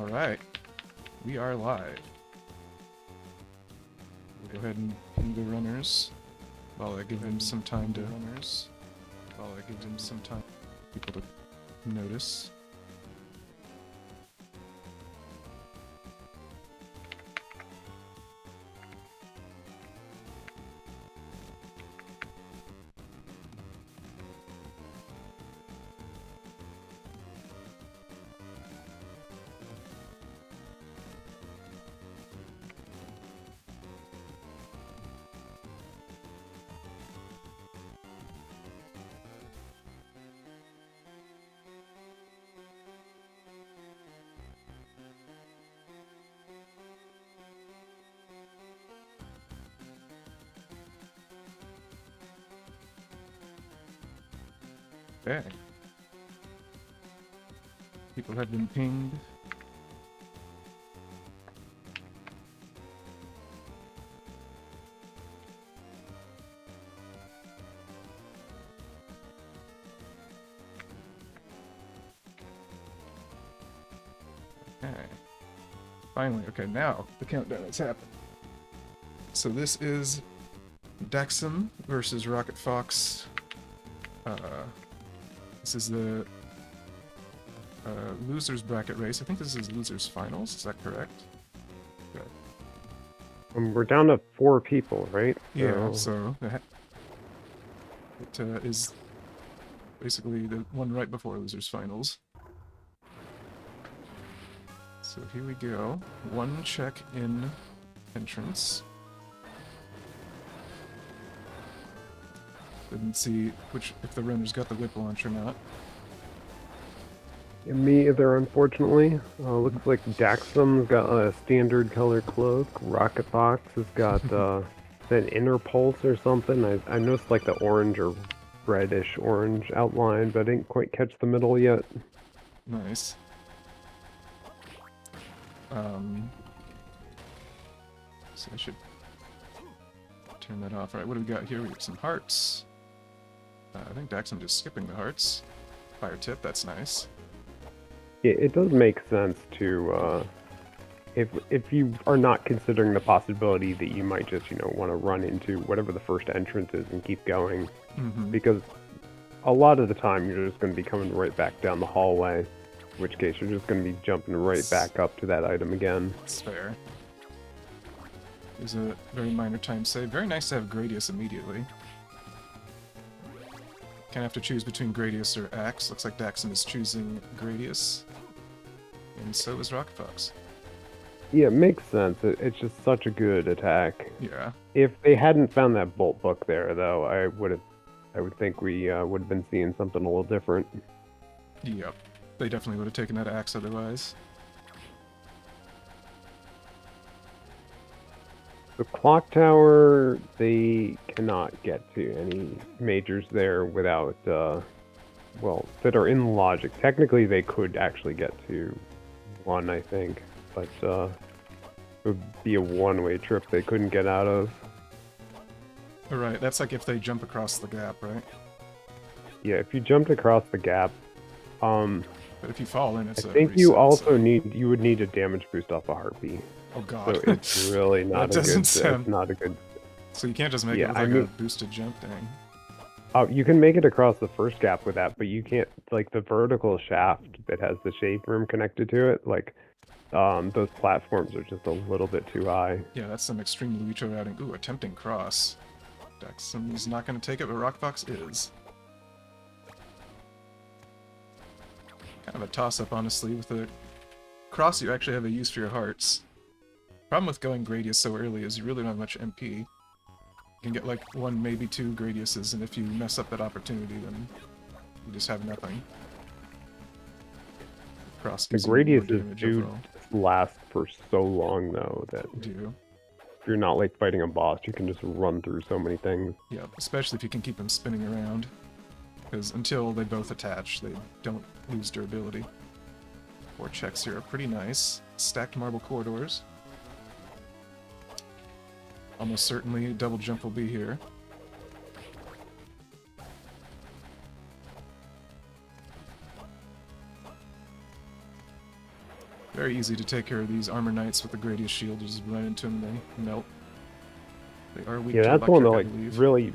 Alright, we are live. We'll go ahead and ping the runners while I give them some time to people to notice. Okay. People have been pinged. Okay. Finally, okay, now the countdown has happened. So this is Daxam versus RocketFox. This is the losers bracket race. I think this is losers finals. Is that correct? Good. We're down to 4 people, right? Yeah. So it is basically the one right before losers finals. So here we go. One check in entrance. Didn't see if the runners got the whip launch or not. Me either, unfortunately. Looks like Daxam's got a standard color cloak. RocketFox has got an inner pulse or something. I noticed like the orange or reddish orange outline, but I didn't quite catch the middle yet. Nice. So I should turn that off. All right, what do we got here? We have some hearts. I think Daxam just skipping the hearts. Fire tip, that's nice. Yeah, it does make sense to, if you are not considering the possibility that you might just, want to run into whatever the first entrance is and keep going. Mm-hmm. Because a lot of the time you're just going to be coming right back down the hallway, in which case you're just going to be jumping right back up to that item again. That's fair. There's a very minor time save. Very nice to have Gradius immediately. Kind of have to choose between Gradius or Axe. Looks like Daxam is choosing Gradius. And so is RocketFox. Yeah, it makes sense. It's just such a good attack. Yeah. If they hadn't found that bolt book there, though, I would think we would have been seeing something a little different. Yep. They definitely would have taken that Axe otherwise. The clock tower, they cannot get to any majors there without, that are in logic. Technically, they could actually get to one, I think, but it would be a one-way trip they couldn't get out of. Right, that's like if they jump across the gap, right? Yeah, if you jumped across the gap, but if you fall in, it's I think you also you would need a damage boost off a heartbeat. Oh god. So it's really not that doesn't sound... it's not a good... So you can't just make it with a boosted jump thing. Oh, you can make it across the first gap with that, but you can't, like, the vertical shaft that has the shape room connected to it, like, those platforms are just a little bit too high. Yeah, that's some extreme Luigi routing. Ooh, attempting cross. Daxam's not going to take it, but RocketFox is. Kind of a toss-up, honestly. With the cross, you actually have a use for your hearts. Problem with going Gradius so early is you really don't have much MP. You can get like 1, maybe 2 Gradiuses, and if you mess up that opportunity, then you just have nothing. Cross the Gradiuses do last for so long, though, that if you're not like fighting a boss, you can just run through so many things. Yeah, especially if you can keep them spinning around. Because until they both attach, they don't lose durability. 4 checks here are pretty nice. Stacked marble corridors. Almost certainly double jump will be here. Very easy to take care of these armor knights with the Gradius shield. You just run into them, they melt. They are weak Yeah, to that's one that, electric, like, I believe. really...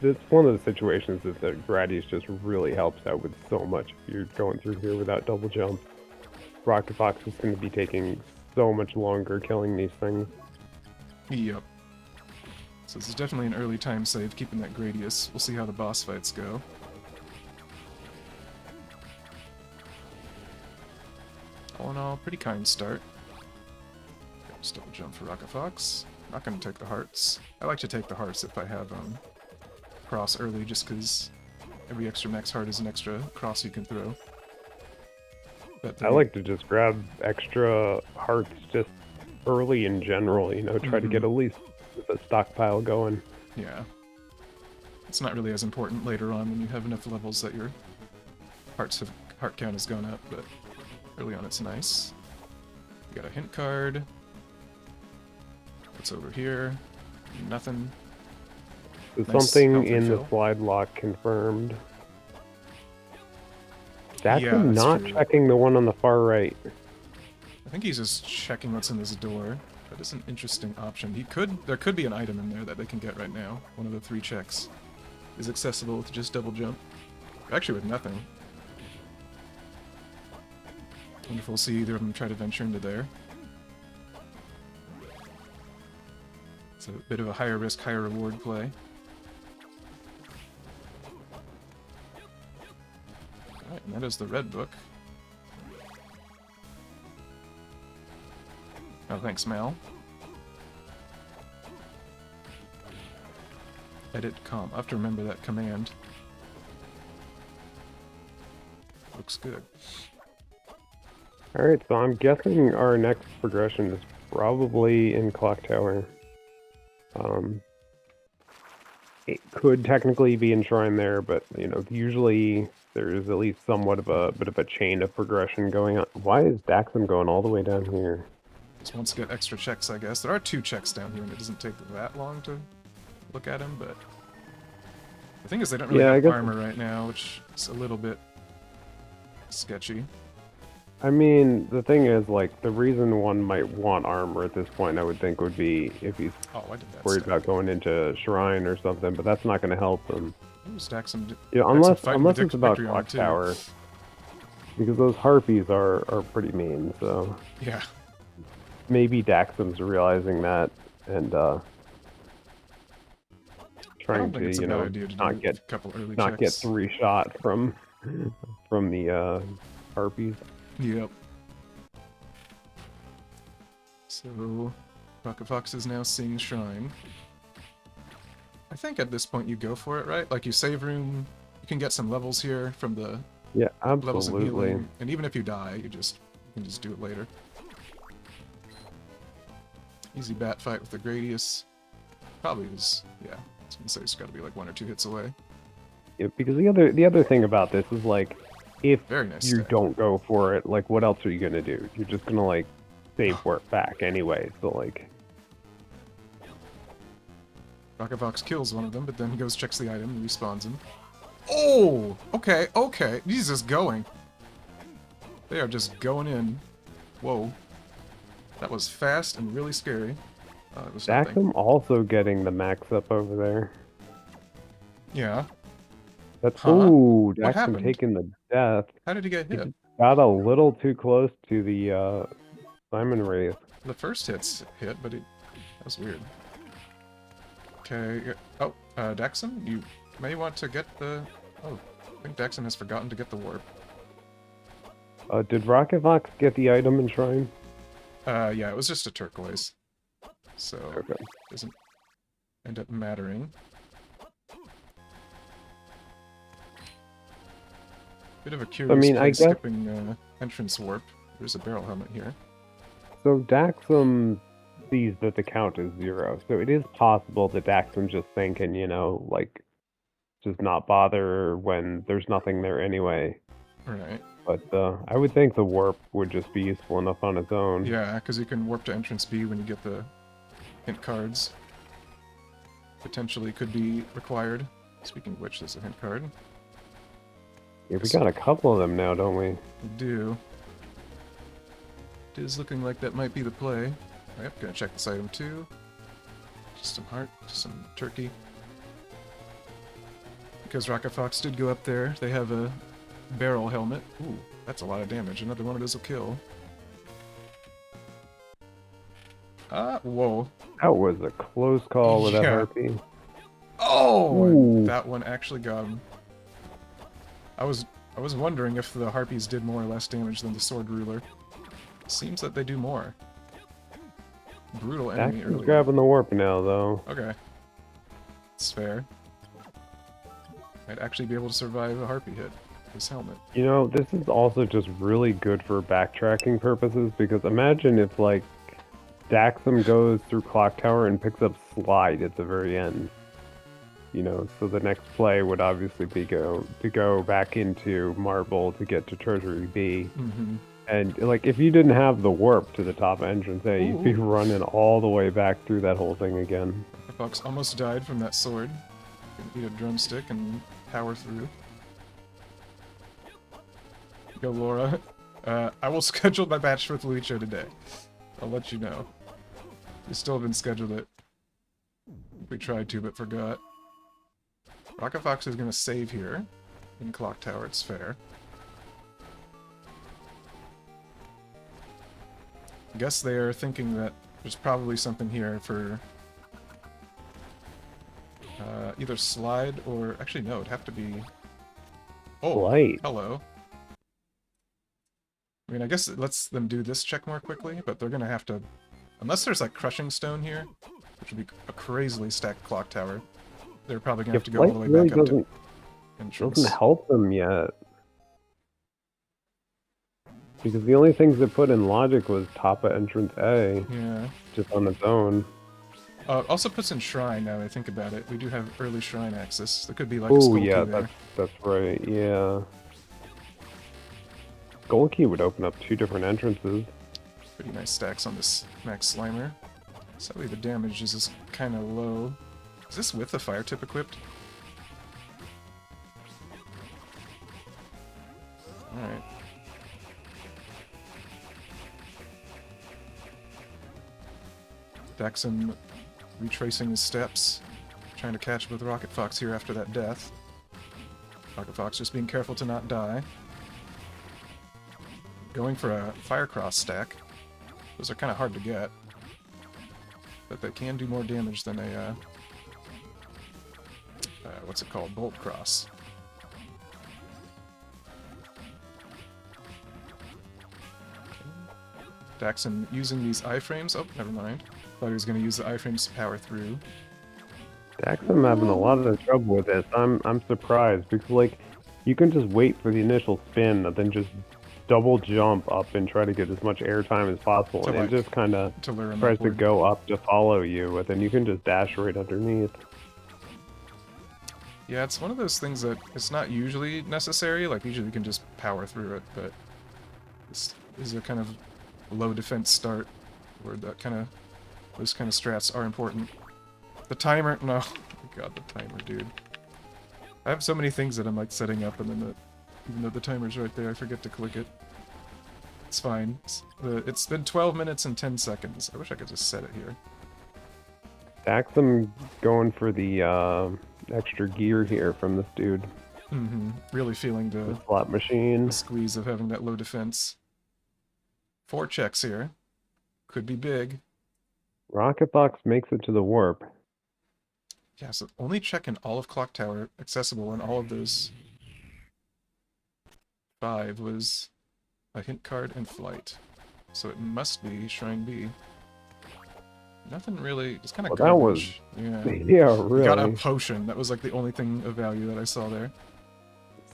It's one of the situations that the Gradius just really helps out with so much if you're going through here without double jump. RocketFox is going to be taking so much longer killing these things. Yep. So this is definitely an early time save, keeping that Gradius. We'll see how the boss fights go. All in all, pretty kind start. Just double jump for RocketFox. Not going to take the hearts. I like to take the hearts if I have cross early, just because every extra max heart is an extra cross you can throw. But I like to just grab extra hearts just early in general, you know, try to get at least a stockpile going. Yeah. It's not really as important later on when you have enough levels that your heart count has gone up, but early on it's nice. You got a hint card. What's over here? Nothing. Is Nice something health in the refill. slide lock confirmed? Yeah, Daxam that's not true. checking the one on the far right. I think he's just checking what's in this door. That is an interesting option. There could be an item in there that they can get right now. One of the 3 checks is accessible with just double jump. Actually with nothing. Wonder if we'll see either of them try to venture into there. It's a bit of a higher risk, higher reward play. Alright, and that is the red book. Oh, thanks, Mal. Edit com. I have to remember that command. Looks good. Alright, so I'm guessing our next progression is probably in Clock Tower. It could technically be in Shrine there, but, you know, usually there's at least somewhat of a bit of a chain of progression going on. Why is Daxam going all the way down here? Just wants to get extra checks, I guess. There are 2 checks down here, and it doesn't take that long to look at him, but... The thing is, they don't really Yeah, I have guess- armor right now, which is a little bit sketchy. I mean, the thing is, like, the reason one might want armor at this point, I would think, would be if he's Oh, I did that worried step. about going into Shrine or something, but that's not going to help him. Ooh, Daxam Yeah, Daxam unless fighting the it's about victory armor, Clock too. Tower. Because those harpies are pretty mean, so Yeah. maybe Daxam's realizing that and I trying don't think to, it's a you bad know, idea to not do get a couple early not get checks. 3 shot from the harpies. Yep. So, RocketFox is now seeing Shrine. I think at this point you go for it, right? Like, you save room, you can get some levels here from the Yeah, levels of absolutely. healing, and even if you die, you can just do it later. Easy bat fight with the Gradius. Probably was, yeah, I was gonna say it's gotta be like 1 or 2 hits away. Yeah, because the other thing about this is, like, if Very nice you stack. don't go for it, like, what else are you gonna do? You're just gonna, like, save for it back anyway. So, like, RocketFox kills one of them, but then he goes, checks the item, and respawns him. Oh! Okay, okay. He's just going. They are just going in. Whoa. That was fast and really scary. It was nothing. Daxam also getting the max up over there. Yeah. That's Huh? ooh, What Daxam happened? taking the death. How did he get He hit? just got a little too close to the Simon Wraith. The first hit, but that was weird. Okay. Oh, Daxam, you may want to get the... Oh, I think Daxam has forgotten to get the warp. Did RocketFox get the item in Shrine? Yeah, it was just a turquoise. So, Okay. doesn't end up mattering. Bit of a curious I place guess- skipping entrance warp. There's a barrel helmet here. So Daxam sees that the count is 0, so it is possible that Daxam's just thinking, you know, like, just not bother when there's nothing there anyway. Right. But I would think the warp would just be useful enough on its own. Yeah, because you can warp to entrance B when you get the hint cards. Potentially could be required. Speaking of which, there's a hint card. Yeah, we got a couple of them now, don't we? We do. It is looking like that might be the play. Yep, gonna check this item too. Just some heart, just some turkey. Because RocketFox did go up there, they have a barrel helmet. Ooh, that's a lot of damage. Another one of those will kill. Whoa. That was a close call with that Yeah. harpy. Oh, Ooh. and that one actually got him. I was wondering if the harpies did more or less damage than the sword ruler. Seems that they do more. Brutal enemy Daxam's early. grabbing the warp now, though. Okay. It's fair. Might actually be able to survive a harpy hit. This helmet. You know, this is also just really good for backtracking purposes, because imagine if, like, Daxam goes through Clock Tower and picks up Slide at the very end. You know, so the next play would obviously be to go back into Marble to get to Treasury B. Mm-hmm. And, like, if you didn't have the warp to the top entrance A, you'd be Ooh. running all the way back through that whole thing again. Fox almost died from that sword. Can eat a drumstick and power through. Go, Laura. I will schedule my match with Lucho today. I'll let you know. We still haven't scheduled it. We tried to, but forgot. RocketFox is going to save here in Clock Tower. It's fair. I guess they are thinking that there's probably something here for either Slide or... Actually, no, it'd have to be... Oh, Light. hello. I mean, I guess it lets them do this check more quickly, but they're going to have to... Unless there's, like, Crushing Stone here, which would be a crazily stacked Clock Tower, they're probably going to have to go all the way back up to entrance. Doesn't help them yet. Because the only things that put in logic was top of entrance A, Yeah. just on its own. Also puts in Shrine, now that I think about it. We do have early Shrine access. There could be, like, a Oh Skull yeah, Key there. that's right, yeah. Skull Key would open up 2 different entrances. Pretty nice stacks on this Max Slimer. Sadly, the damage is just kind of low. Is this with the fire tip equipped? Alright. Daxam retracing his steps, trying to catch up with RocketFox here after that death. RocketFox just being careful to not die. Going for a Firecross stack. Those are kind of hard to get. But they can do more damage than a, what's it called? Bolt Cross. Daxam using these iframes. Oh, never mind. Thought he was going to use the iframes to power through. Daxam having a lot of trouble with this. I'm surprised because like you can just wait for the initial spin and then just double jump up and try to get as much airtime as possible, and it just kind of tries to go up to follow you, but then you can just dash right underneath. Yeah, it's one of those things that it's not usually necessary. Like usually you can just power through it, but this is a kind of low defense start where those kind of strats are important. The timer, no, oh god, the timer, dude. I have so many things that I'm like setting up, and then even though the timer's right there, I forget to click it. It's fine. It's been 12 minutes and 10 seconds. I wish I could just set it here. Daxam going for the extra gear here from this dude. Mm-hmm. Really feeling The slot machine. the squeeze of having that low defense. 4 checks here. Could be big. RocketFox makes it to the warp. Yeah, so only check in all of Clock Tower accessible in all of those 5 was a hint card and flight. So it must be Shrine B. Nothing really, just kind of garbage. Yeah. Yeah, really. Got a potion. That was like the only thing of value that I saw there.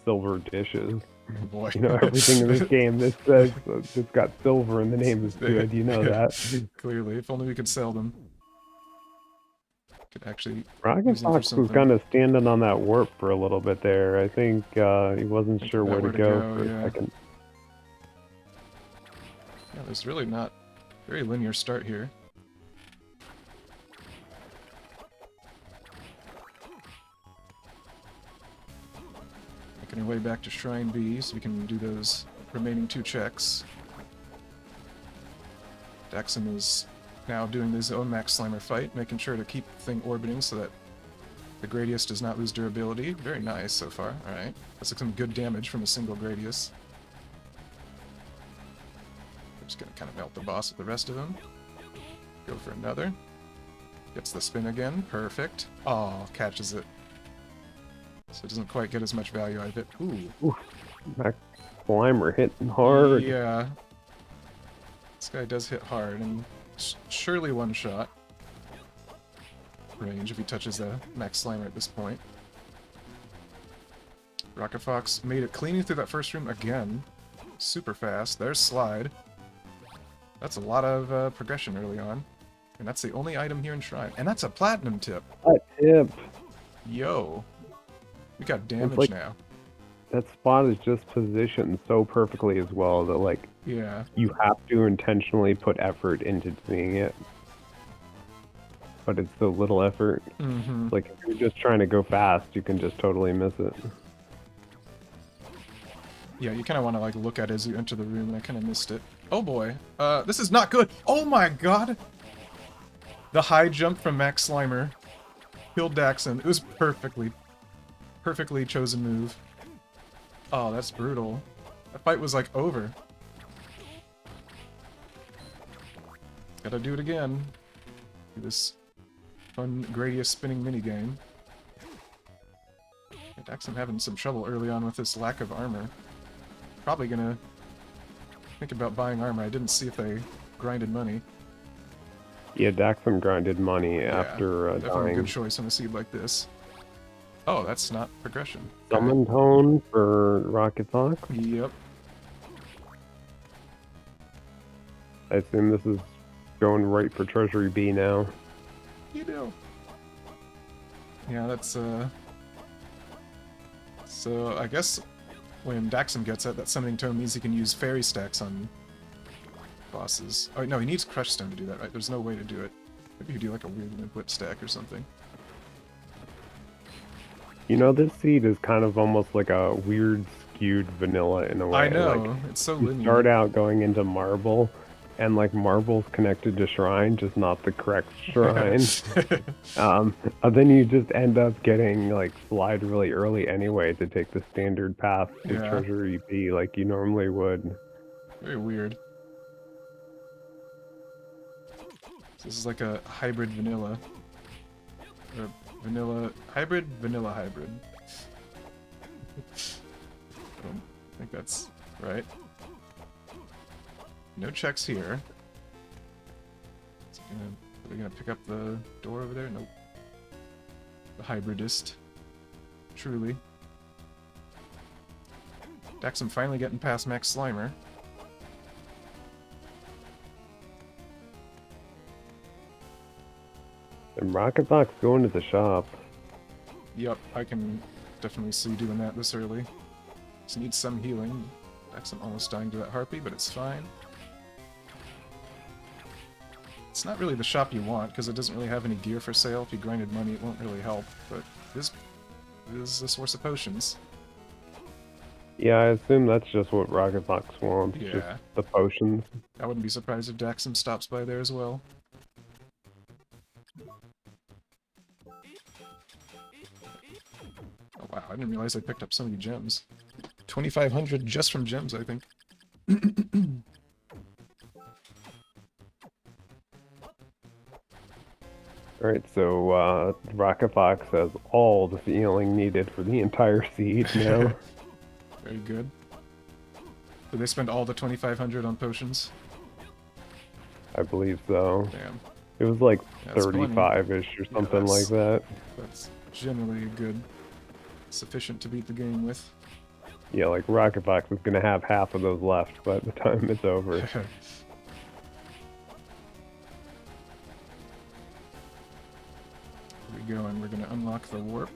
Silver dishes. Oh boy. You know, everything in this game that says it's got silver in the name is good. You know that. Clearly, if only we could sell them. Could actually. RocketFox was kind of standing on that warp for a little bit there. I think he wasn't sure where to go for a second. Yeah, there's really not very linear start here. Making our way back to Shrine B so we can do those remaining 2 checks. Daxam is now doing his own Max Slimer fight, making sure to keep the thing orbiting so that the Gradius does not lose durability. Very nice so far. Alright. That's like some good damage from a single Gradius. I'm just gonna kind of melt the boss with the rest of them. Go for another. Gets the spin again. Perfect. Oh, catches it. So it doesn't quite get as much value out of it. Ooh. Oof. Max Slimer hitting hard. Yeah. This guy does hit hard, and surely one shot range if he touches the Max Slimer at this point. RocketFox made it cleaning through that first room again. Super fast. There's Slide. That's a lot of progression early on. And that's the only item here in Shrine. And that's a Platinum tip. That tip. Yo. We got damage like, now. That spot is just positioned so perfectly as well that, like, Yeah. you have to intentionally put effort into doing it. But it's so little effort. Mm-hmm. Like, if you're just trying to go fast, you can just totally miss it. Yeah, you kind of want to like look at it as you enter the room, and I kind of missed it. Oh boy. This is not good. Oh my god! The high jump from Max Slimer killed Daxam. It was perfectly chosen move. Oh, that's brutal. That fight was like over. Gotta do it again. Do this fun Gradius spinning minigame. Yeah, Daxam having some trouble early on with this lack of armor. Probably gonna think about buying armor. I didn't see if they grinded money. Yeah, Daxam grinded money after definitely a dying. good choice on a seed like this. Oh, that's not progression. Summon Tone for RocketFox. Yep. I assume this is going right for Treasury B now. You do. Yeah, that's So I guess when Daxam gets it, that summoning tome means he can use fairy stacks on bosses. Oh no, he needs Crush Stone to do that, right? There's no way to do it. Maybe you do like a weird whip stack or something. You know, this seed is kind of almost like a weird skewed vanilla in a way. I know, Like, it's so you linear. start out going into marble, and like marble's connected to shrine, just not the correct shrine. And then you just end up getting like Slide really early anyway to take the standard path to Yeah. Treasury B like you normally would. Very weird. This is like a hybrid vanilla. Or vanilla... Hybrid? Vanilla hybrid. I don't think that's right. No checks here. Are we gonna pick up the door over there? Nope. The hybridist. Truly. Daxam finally getting past Max Slimer. And RocketFox going to the shop. Yup, I can definitely see doing that this early. Just need some healing. Daxam almost dying to that harpy, but it's fine. It's not really the shop you want, because it doesn't really have any gear for sale. If you grinded money, it won't really help, but this is a source of potions. Yeah, I assume that's just what RocketFox wants, Yeah. just the potions. I wouldn't be surprised if Daxam stops by there as well. Oh wow, I didn't realize I picked up so many gems. 2,500 just from gems, I think. Alright, so RocketFox has all the healing needed for the entire seed now. Very good. Did they spend all the 2,500 on potions? I believe so. Damn. It was like That's plenty. 35-ish or Yeah, something like that. That's generally good. Sufficient to beat the game with. Yeah, like RocketFox is gonna have half of those left by the time it's over. Here we go, and we're gonna unlock the warp.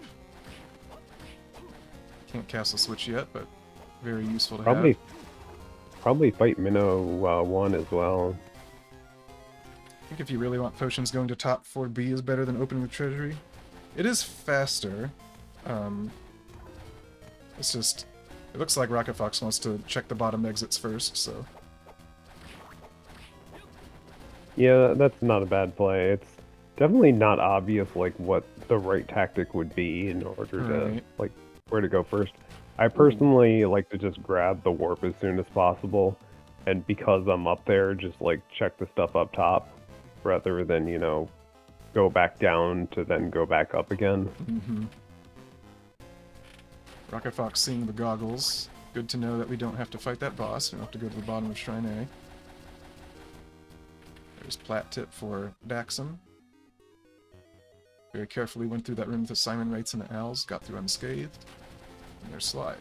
Can't castle switch yet, but very useful to have. Probably fight Minnow 1 as well. I think if you really want potions, going to top 4B is better than opening the treasury. It is faster. It's just... It looks like RocketFox wants to check the bottom exits first, so... Yeah, that's not a bad play. It's definitely not obvious like what the right tactic would be in order to Right. like where to go first. I Ooh. personally like to just grab the warp as soon as possible, and because I'm up there, just like check the stuff up top rather than, you know, go back down to then go back up again. Mm-hmm. RocketFox seeing the goggles. Good to know that we don't have to fight that boss. We don't have to go to the bottom of Shrine A. There's Plat Tip for Daxam. Very carefully went through that room with the Simon Wrights and the Owls, got through unscathed. And there's Slide.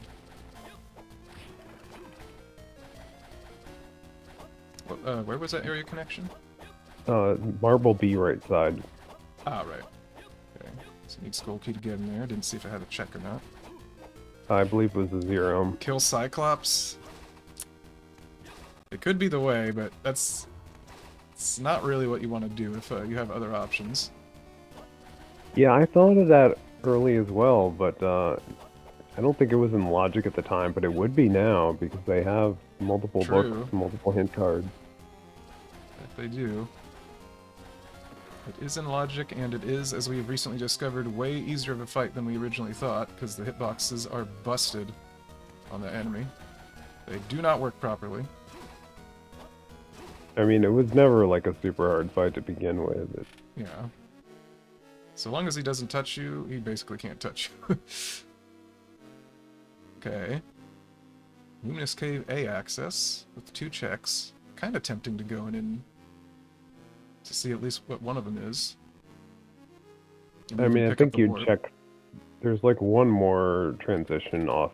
Where was that area connection? Marble B right side. Ah, right. Okay. So need Skull Key to get in there. Didn't see if I had a check or not. I believe it was a 0. Kill Cyclops. It could be the way, but it's not really what you want to do if you have other options. Yeah, I thought of that early as well, but I don't think it was in logic at the time, but it would be now because they have multiple books, multiple hint cards. If they do. It is in logic, and it is, as we've recently discovered, way easier of a fight than we originally thought, because the hitboxes are busted on the enemy. They do not work properly. I mean, it was never like a super hard fight to begin with. Yeah. So long as he doesn't touch you, he basically can't touch you. Okay. Luminous Cave A access with 2 checks. Kind of tempting to go in to see at least what one of them is. I mean, I think you'd check. There's like one more transition off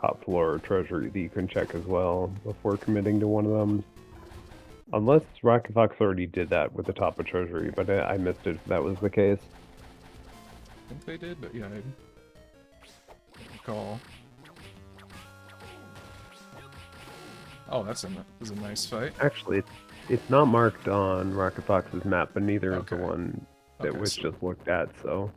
top floor treasury that you can check as well before committing to one of them. Unless RocketFox already did that with the top of treasury, but I missed it if that was the case. I think they did, but yeah, I don't recall. Oh, this is a nice fight. Actually, it's not marked on RocketFox's map, but neither is the one that was just looked at, so...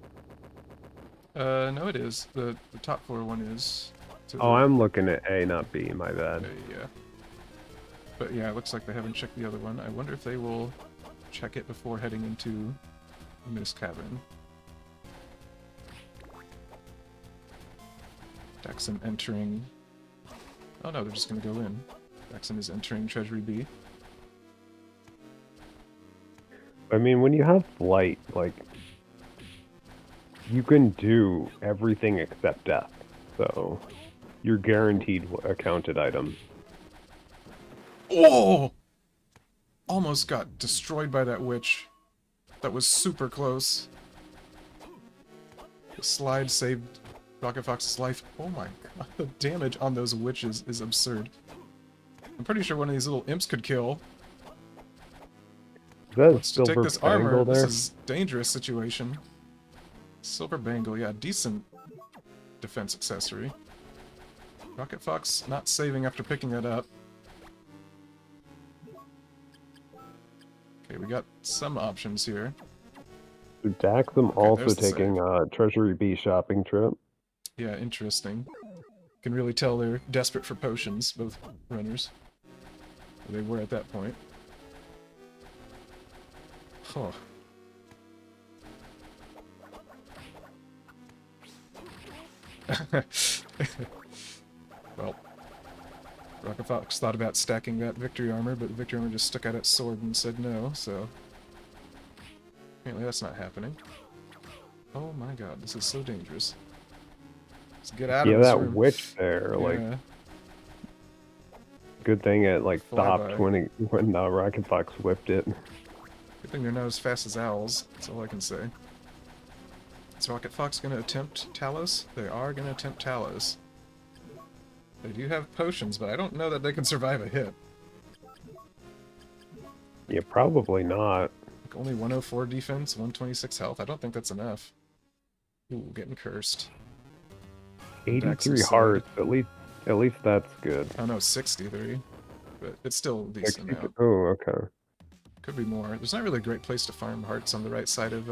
No, it is. The top floor one is. Oh, I'm looking at A, not B, my bad. Yeah. But yeah, it looks like they haven't checked the other one. I wonder if they will check it before heading into Luminous Cavern. Daxam entering... Oh no, they're just gonna go in. Daxam is entering Treasury B. I mean, when you have Flight, like, you can do everything except death, so you're guaranteed a counted item. Oh! Almost got destroyed by that witch. That was super close. The slide saved RocketFox's life. Oh my god, the damage on those witches is absurd. I'm pretty sure one of these little imps could kill. Let's to take this armor, this is dangerous situation. Silver bangle, yeah, decent defense accessory. RocketFox not saving after picking that up. Okay, we got some options here. Daxam also taking a Treasury B shopping trip. Yeah, interesting. Can really tell they're desperate for potions, both runners. Or they were at that point. Huh. Well, RocketFox thought about stacking that victory armor, but the victory armor just stuck out its sword and said no, so... Apparently that's not happening. Oh my god, this is so dangerous. Let's get out of this room. Yeah, that witch there, like... Good thing it, like, stopped when RocketFox whipped it. Good thing they're not as fast as owls, that's all I can say. Is RocketFox gonna attempt Talos? They are gonna attempt Talos. They do have potions, but I don't know that they can survive a hit. Yeah, probably not. Like only 104 defense, 126 health. I don't think that's enough. Ooh, getting cursed. 83 hearts. At least that's good. Oh no, 63. But it's still a decent amount. Oh, okay. Could be more. There's not really a great place to farm hearts on the right side of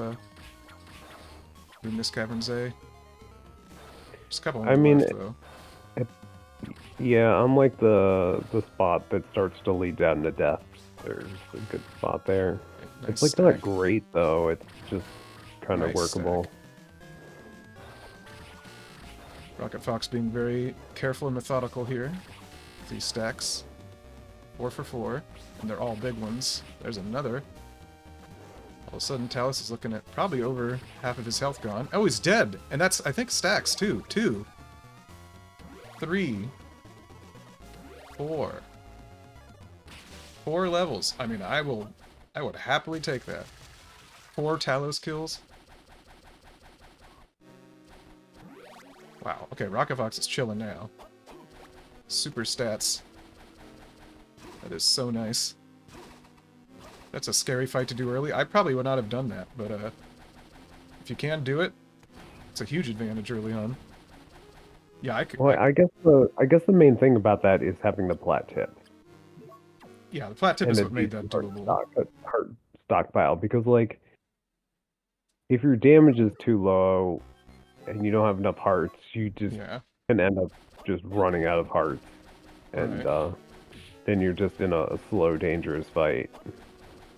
Luminous Caverns A. Just a couple left, though. Yeah, unlike the spot that starts to lead down to death, There's a good spot there. Nice It's like stack. not great though. It's just kind of Nice workable. stack. RocketFox being very careful and methodical here. These stacks. 4 for 4. And they're all big ones. There's another. All of a sudden, Talus is looking at probably over half of his health gone. Oh, he's dead! And that's, I think, stacks, too. 2. 3. 4. 4 levels. I mean, I would happily take that. 4 Talos kills. Wow. Okay, RocketFox is chilling now. Super stats. That is so nice. That's a scary fight to do early. I probably would not have done that, but if you can do it, it's a huge advantage early on. Yeah, I could. Well, I guess the main thing about that is having the plat tip. Yeah, the plat tip is what made that doable. Heart stockpile, because like if your damage is too low and you don't have enough hearts, you just can end up just running out of hearts, and then you're just in a slow, dangerous fight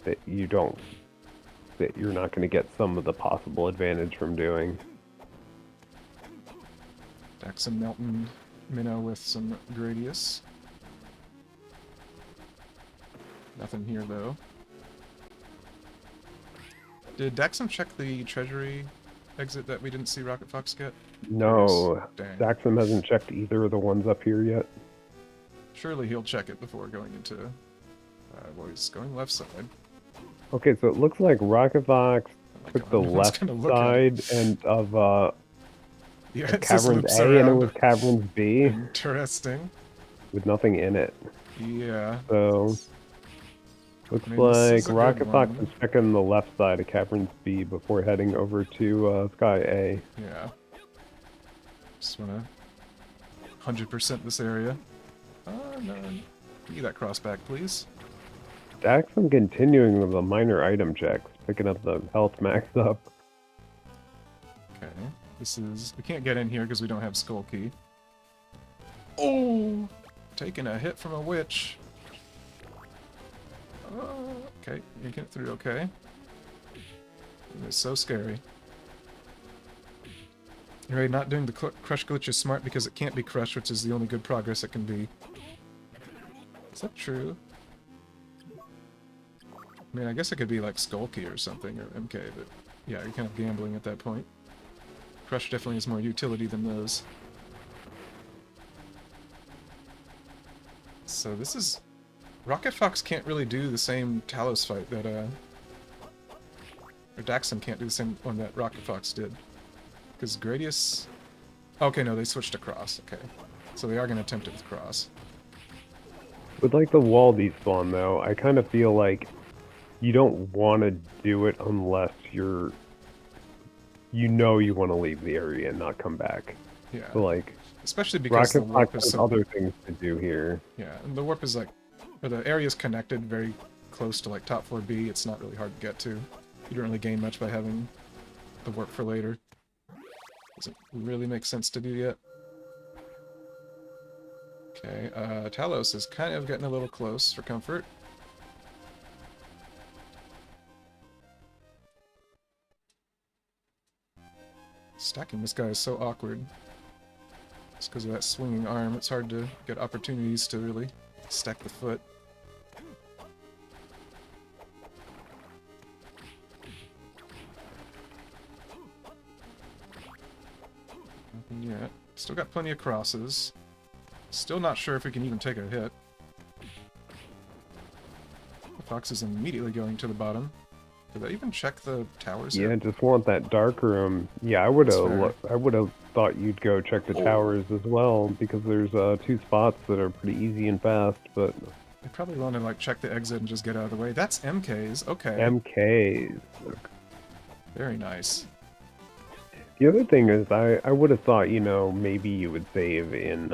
that you're not going to get some of the possible advantage from doing. DaxamLhant Minnow with some Gradius. Nothing here though. Did Daxam check the treasury exit that we didn't see RocketFox get? No, Daxam hasn't checked either of the ones up here yet. Surely he'll check it before going into... well, he's going left side. Okay, so it looks like RocketFox took the left side and of Caverns A, and it was Caverns B. Interesting. With nothing in it. Yeah. So... Looks like RocketFox is checking the left side of Caverns B before heading over to Sky A. Yeah. Just wanna 100% this area. No. Give me that cross back, please. Daxam continuing with the minor item checks, picking up the health max up. Okay. This is... We can't get in here because we don't have Skull Key. Oh! Taking a hit from a witch. Okay, you get through okay. It's so scary. Right, not doing the crush glitch is smart because it can't be crushed, which is the only good progress it can be. Is that true? I mean, I guess it could be like Skull Key or something, or MK, but yeah, you're kind of gambling at that point. Crush definitely has more utility than those. So this is... RocketFox can't really do the same Talos fight that, or Daxam can't do the same one that RocketFox did. Because Gradius... Okay, no, they switched to Cross, okay. So they are going to attempt it with Cross. With, like, the wall despawn, though, I kind of feel like you don't want to do it unless you're... You know you want to leave the area and not come back. Yeah. So, like... Especially because the warp is so... other things to do here. Yeah, and the warp is, like... Or the area is connected very close to, like, top floor B. It's not really hard to get to. You don't really gain much by having the warp for later. Doesn't really make sense to do yet. Okay, Talos is kind of getting a little close for comfort. Stacking this guy is so awkward. Just because of that swinging arm, it's hard to get opportunities to really stack the foot. Nothing yet. Still got plenty of crosses. Still not sure if we can even take a hit. The fox is immediately going to the bottom. Did I even check the towers? Yeah, just want that dark room. Yeah, I would have thought you'd go check the towers as well, because there's 2 spots that are pretty easy and fast, but... I probably want to, like, check the exit and just get out of the way. That's MKs, okay. MKs. Very nice. The other thing is, I would have thought, you know, maybe you would save in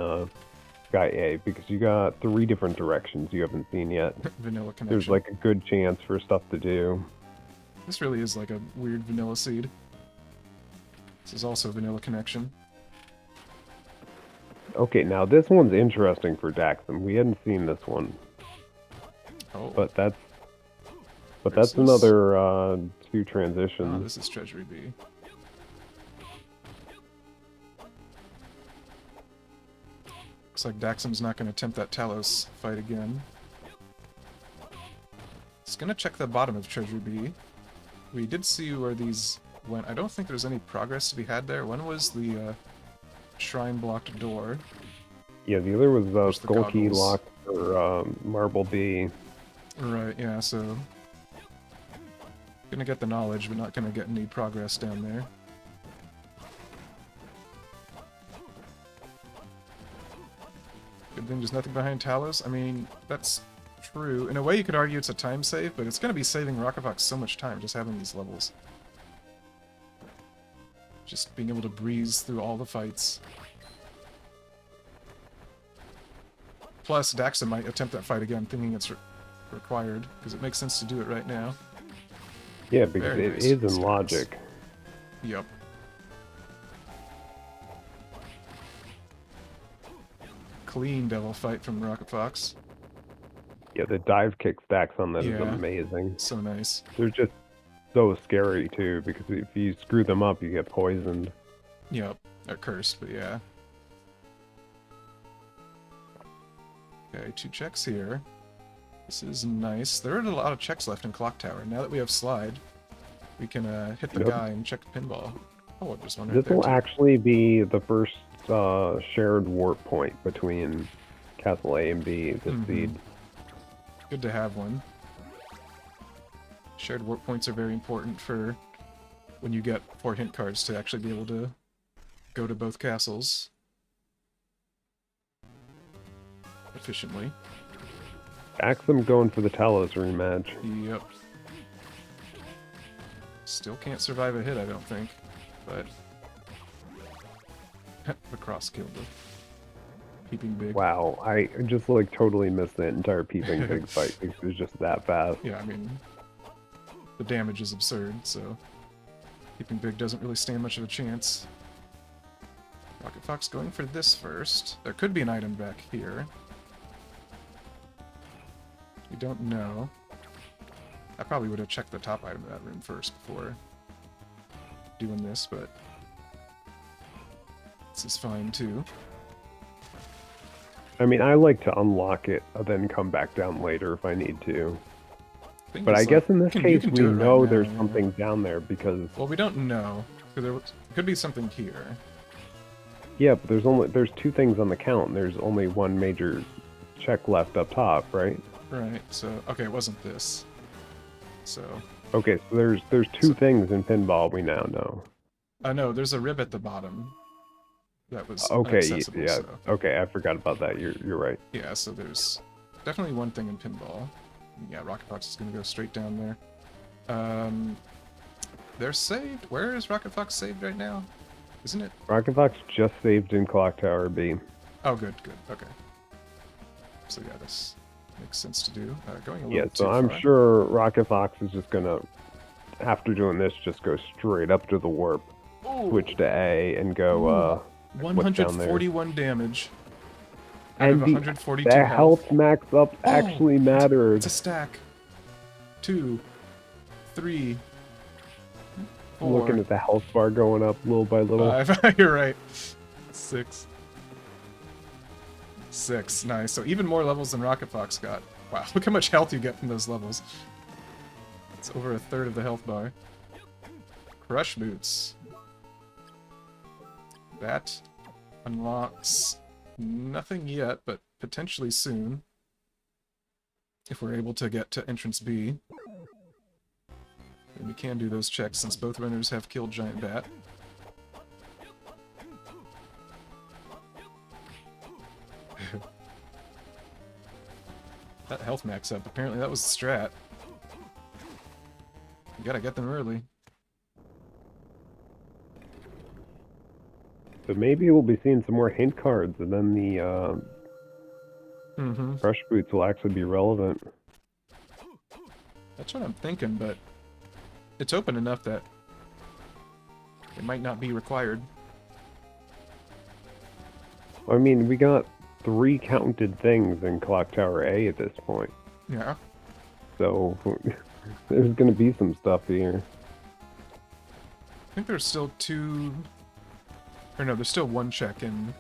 Sky A, because you got 3 different directions you haven't seen yet. Vanilla connection. There's, like, a good chance for stuff to do. This really is like a weird vanilla seed. This is also vanilla connection. Okay, now this one's interesting for Daxam. We hadn't seen this one. Oh. But that's But that's Versus- another 2 Oh, transitions. this is Treasury B. Looks like Daxam's not going to attempt that Talos fight again. It's going to check the bottom of Treasury B. We did see where these went. I don't think there's any progress to be had there. When was the shrine blocked door? Yeah, the other was There's the Skull Key goggles. Lock for Marble B. Right, yeah, so... Gonna get the knowledge, but not gonna get any progress down there. Good thing there's nothing behind Talos. I mean, that's true. In a way, you could argue it's a time save, but it's gonna be saving RocketFox so much time just having these levels. Just being able to breeze through all the fights. Plus, Daxam might attempt that fight again, thinking it's required, because it makes sense to do it right now. Yeah, because Very it nice is in experience. logic. Yep. Clean devil fight from RocketFox. Yeah, the dive kick stacks on them is Yeah. amazing. So nice. They're just so scary too, because if you screw them up, you get poisoned. Yep. They're cursed, but yeah. Okay, 2 checks here. This is nice. There are a lot of checks left in Clock Tower. Now that we have Slide, we can hit the Yep. guy and check the pinball. Oh, there's one right This there, will too. actually be the first shared warp point between Castle A and B this Mhm. seed. Good to have one. Shared warp points are very important for when you get 4 hint cards to actually be able to go to both castles efficiently. Daxam going for the Talos rematch. Yep. Still can't survive a hit, I don't think, but the cross killed the Peeping Big. Wow, I just like totally missed the entire Peeping Big fight because it was just that fast. Yeah, I mean, the damage is absurd, so Peeping Big doesn't really stand much of a chance. RocketFox going for this first. There could be an item back here. We don't know. I probably would have checked the top item of that room first before doing this, but this is fine too. I mean, I like to unlock it and then come back down later if I need to. Thing But is, I guess like, in this you case, can we do it right know now, there's yeah. something down there because Well, we don't know. 'Cause there could be something here. yeah, but there's 2 things on the count. There's only 1 major check left up top, right? Right, so... Okay, it wasn't this. So... Okay, so there's 2 things in pinball we now know. no, there's a rib at the bottom. That was Okay, inaccessible, yeah. so... Okay, I forgot about that. You're right. Yeah, so there's definitely one thing in pinball. Yeah, RocketFox is going to go straight down there. They're saved. Where is RocketFox saved right now? Isn't it? RocketFox just saved in Clock Tower B. Oh, good, good. Okay. So yeah, this makes sense to do. Going a little Yeah, so too I'm far. sure RocketFox is just gonna, after doing this, just go straight up to the warp, Ooh, switch to A, and go. what's down there? 141 damage. Out And of the 142 health max up actually mattered. It's a stack. 2, 3, 4, I'm looking at the health bar going up little by little. 5. You're right. 6. 6. Nice. So even more levels than RocketFox got. Wow, look how much health you get from those levels. It's over a third of the health bar. Crush Boots. That unlocks nothing yet, but potentially soon. If we're able to get to entrance B. And we can do those checks since both runners have killed Giant Bat. That health max up. Apparently that was the strat. You gotta get them early. So maybe we'll be seeing some more hint cards, and then the Crush Boots will actually be relevant. That's what I'm thinking, but it's open enough that it might not be required. I mean, we got 3 counted things in Clock Tower A at this point. Yeah. So there's gonna be some stuff here. I think there's still two... Or no, there's still one check in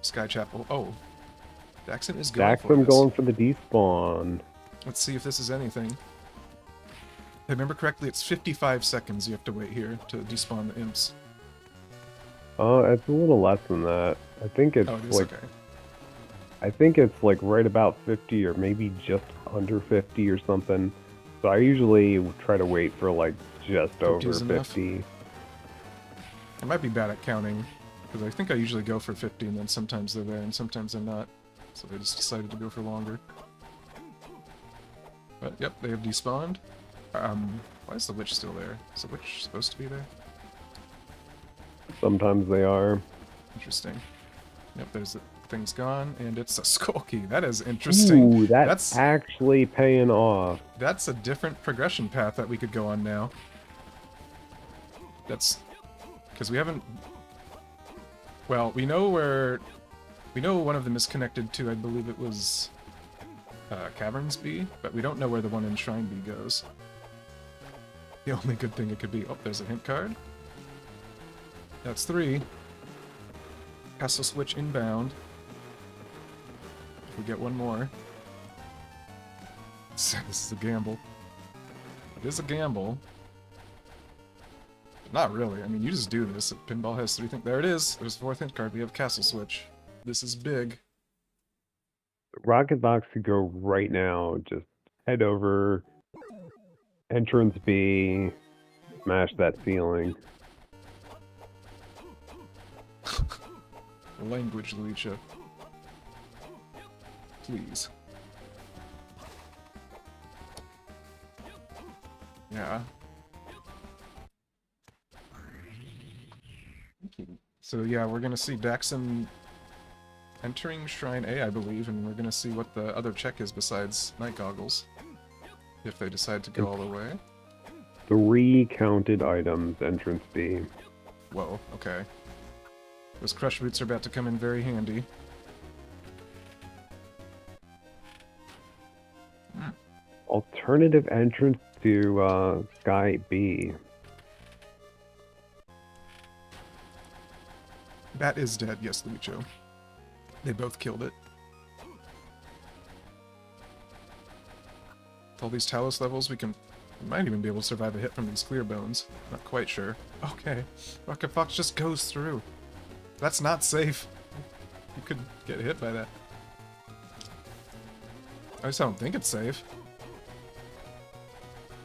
Sky Chapel. Oh. Daxam is going for Daxam this. going for the despawn. Let's see if this is anything. If I remember correctly, it's 55 seconds you have to wait here to despawn the imps. It's a little less than that. I think it's Oh, it is like okay. I think it's like right about 50 or maybe just under 50 or something. So I usually try to wait for like just 50 over is enough. 50. I might be bad at counting, because I think I usually go for 50 and then sometimes they're there and sometimes they're not. So I just decided to go for longer. But yep, they have despawned. Why is the witch still there? Is the witch supposed to be there? Sometimes they are. Interesting. Yep, there's the thing's gone, and it's a skull key. That is interesting. Ooh, that's actually paying off. That's a different progression path that we could go on now. That's... Because we haven't... Well, we know where... We know one of them is connected to, I believe it was... Caverns B, but we don't know where the one in Shrine B goes. The only good thing it could be... Oh, there's a hint card. That's 3. Castle switch inbound. If we get one more. This is a gamble. It is a gamble. But not really. I mean, you just do this. Pinball has 3 things. There it is. There's the 4th hint card. We have Castle Switch. This is big. RocketFox could go right now. Just head over. Entrance B. Smash that ceiling. Language, Lucia. Please. Yeah. So yeah, we're gonna see Daxam entering Shrine A, I believe, and we're gonna see what the other check is besides Night Goggles. If they decide to go all the way. 3 counted items, entrance B. Whoa, okay. Those crush boots are about to come in very handy. Alternative entrance to Sky B. Bat is dead, yes, Lucho. They both killed it. With all these Talos levels, we might even be able to survive a hit from these clear bones. Not quite sure. Okay. RocketFox just goes through. That's not safe. You could get hit by that. I just don't think it's safe.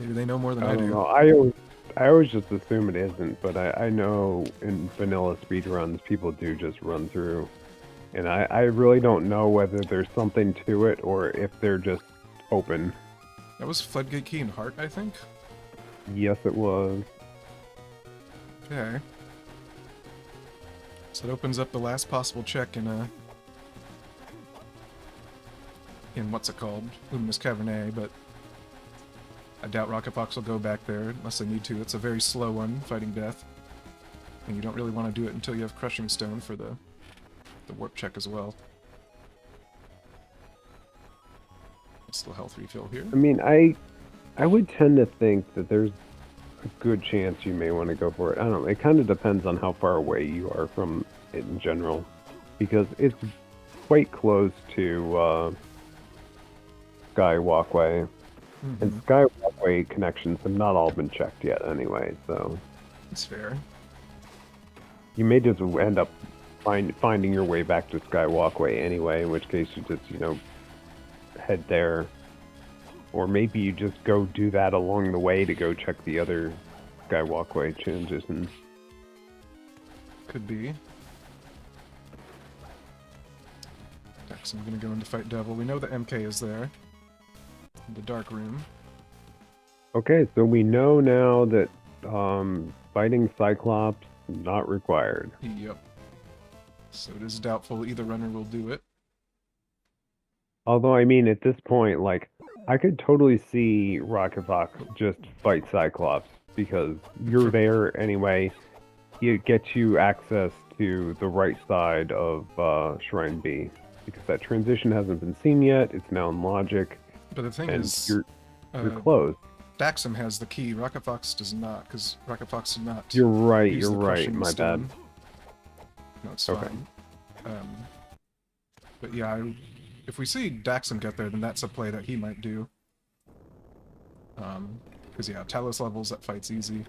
Maybe they know more than I don't do. know. I always just assume it isn't, but I know in vanilla speedruns people do just run through. And I really don't know whether there's something to it or if they're just open. That was Floodgate Key and Heart, I think? Yes, it was. Okay. So it opens up the last possible check in what's it called? Luminous Cavern A, but I doubt RocketFox will go back there unless they need to. It's a very slow one, fighting death. And you don't really want to do it until you have Crushing Stone for the warp check as well. Nice little health refill here. I mean, I would tend to think that there's a good chance you may want to go for it. I don't know. It kind of depends on how far away you are from it in general, because it's quite close to Sky Walkway, and Sky Walkway connections have not all been checked yet anyway. So That's fair. you may just end up finding your way back to Sky Walkway anyway, in which case you just head there. Or maybe you just go do that along the way to go check the other Sky Walkway changes. And Could be. Daxam gonna go in to fight Devil. We know the MK is there. In the dark room. okay, so we know now that fighting Cyclops not required. Yep. So it is doubtful either runner will do it. Although, I mean, at this point, like, I could totally see RocketFox just fight Cyclops, because you're there anyway. It gets you access to the right side of Shrine B, because that transition hasn't been seen yet. It's now in logic, But the thing and is, you're close. Daxam has the key. RocketFox does not, because RocketFox did not You're right. use You're the right. crushing My stone. bad. No, it's Okay. fine. But yeah, if we see Daxam get there, then that's a play that he might do. Because yeah, Talos levels, that fight's easy.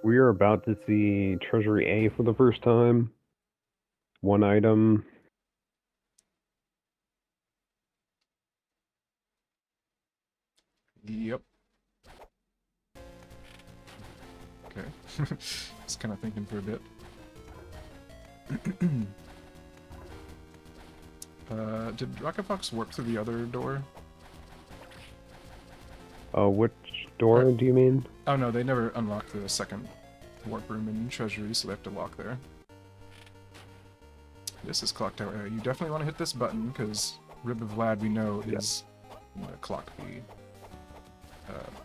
We are about to see Treasury A for the first time. One item. Yep. Okay. Just kind of thinking for a bit. Did RocketFox warp through the other door? Which door do you mean? Oh no, they never unlocked the second warp room in Treasury, so they have to lock there. This is Clock Tower. You definitely want to hit this button, because Rib of Vlad, we know, is clock the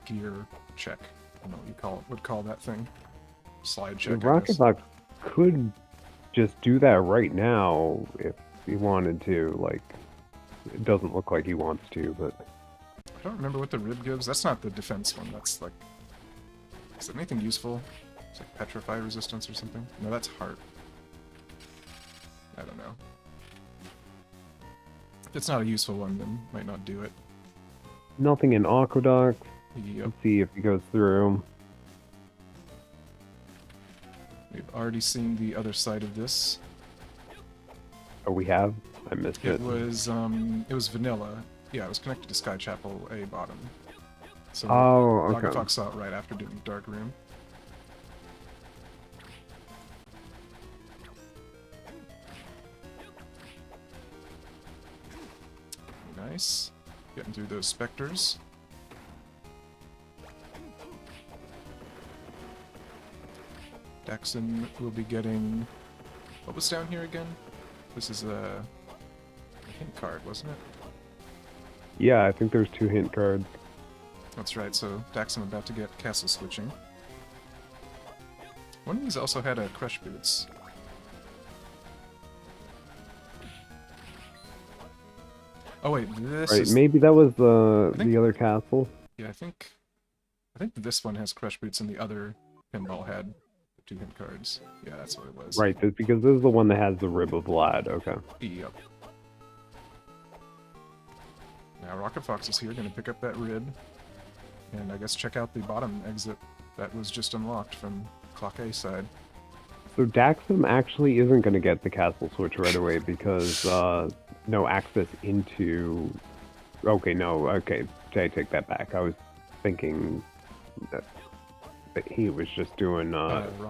gear check. I don't know what you would call that thing. Slide check, I guess. RocketFox could just do that right now if he wanted to. Like, it doesn't look like he wants to, but... I don't remember what the Rib gives. That's not the defense one. That's like... Is it anything useful? It's like Petrify resistance or something? No, that's Heart. I don't know. If it's not a useful one, then might not do it. Nothing in Aqueduct. Yep. Let's see if he goes through. We've already seen the other side of this. Oh, we have? I missed it. It was vanilla. Yeah, it was connected to Sky Chapel A bottom. So Oh, okay. RocketFox saw it right after doing the Dark Room. Nice. Getting through those specters. Daxam will be getting... What was down here again? This is a hint card, wasn't it? Yeah, I think there's 2 hint cards. That's right, so Daxam about to get castle switching. One of these also had a Crush Boots. Oh wait, this Right, is... maybe that was the other castle. Yeah, I think this one has Crush Boots and the other pinball had 2 hint cards. Yeah, that's what it was. Right, because this is the one that has the Rib of Vlad. Okay. Yep. Now RocketFox is here, gonna pick up that rib, and I guess check out the bottom exit that was just unlocked from Clock A side. So Daxam actually isn't going to get the castle switch right away because no access into... Okay, no, okay, I take that back. I was thinking that he was just doing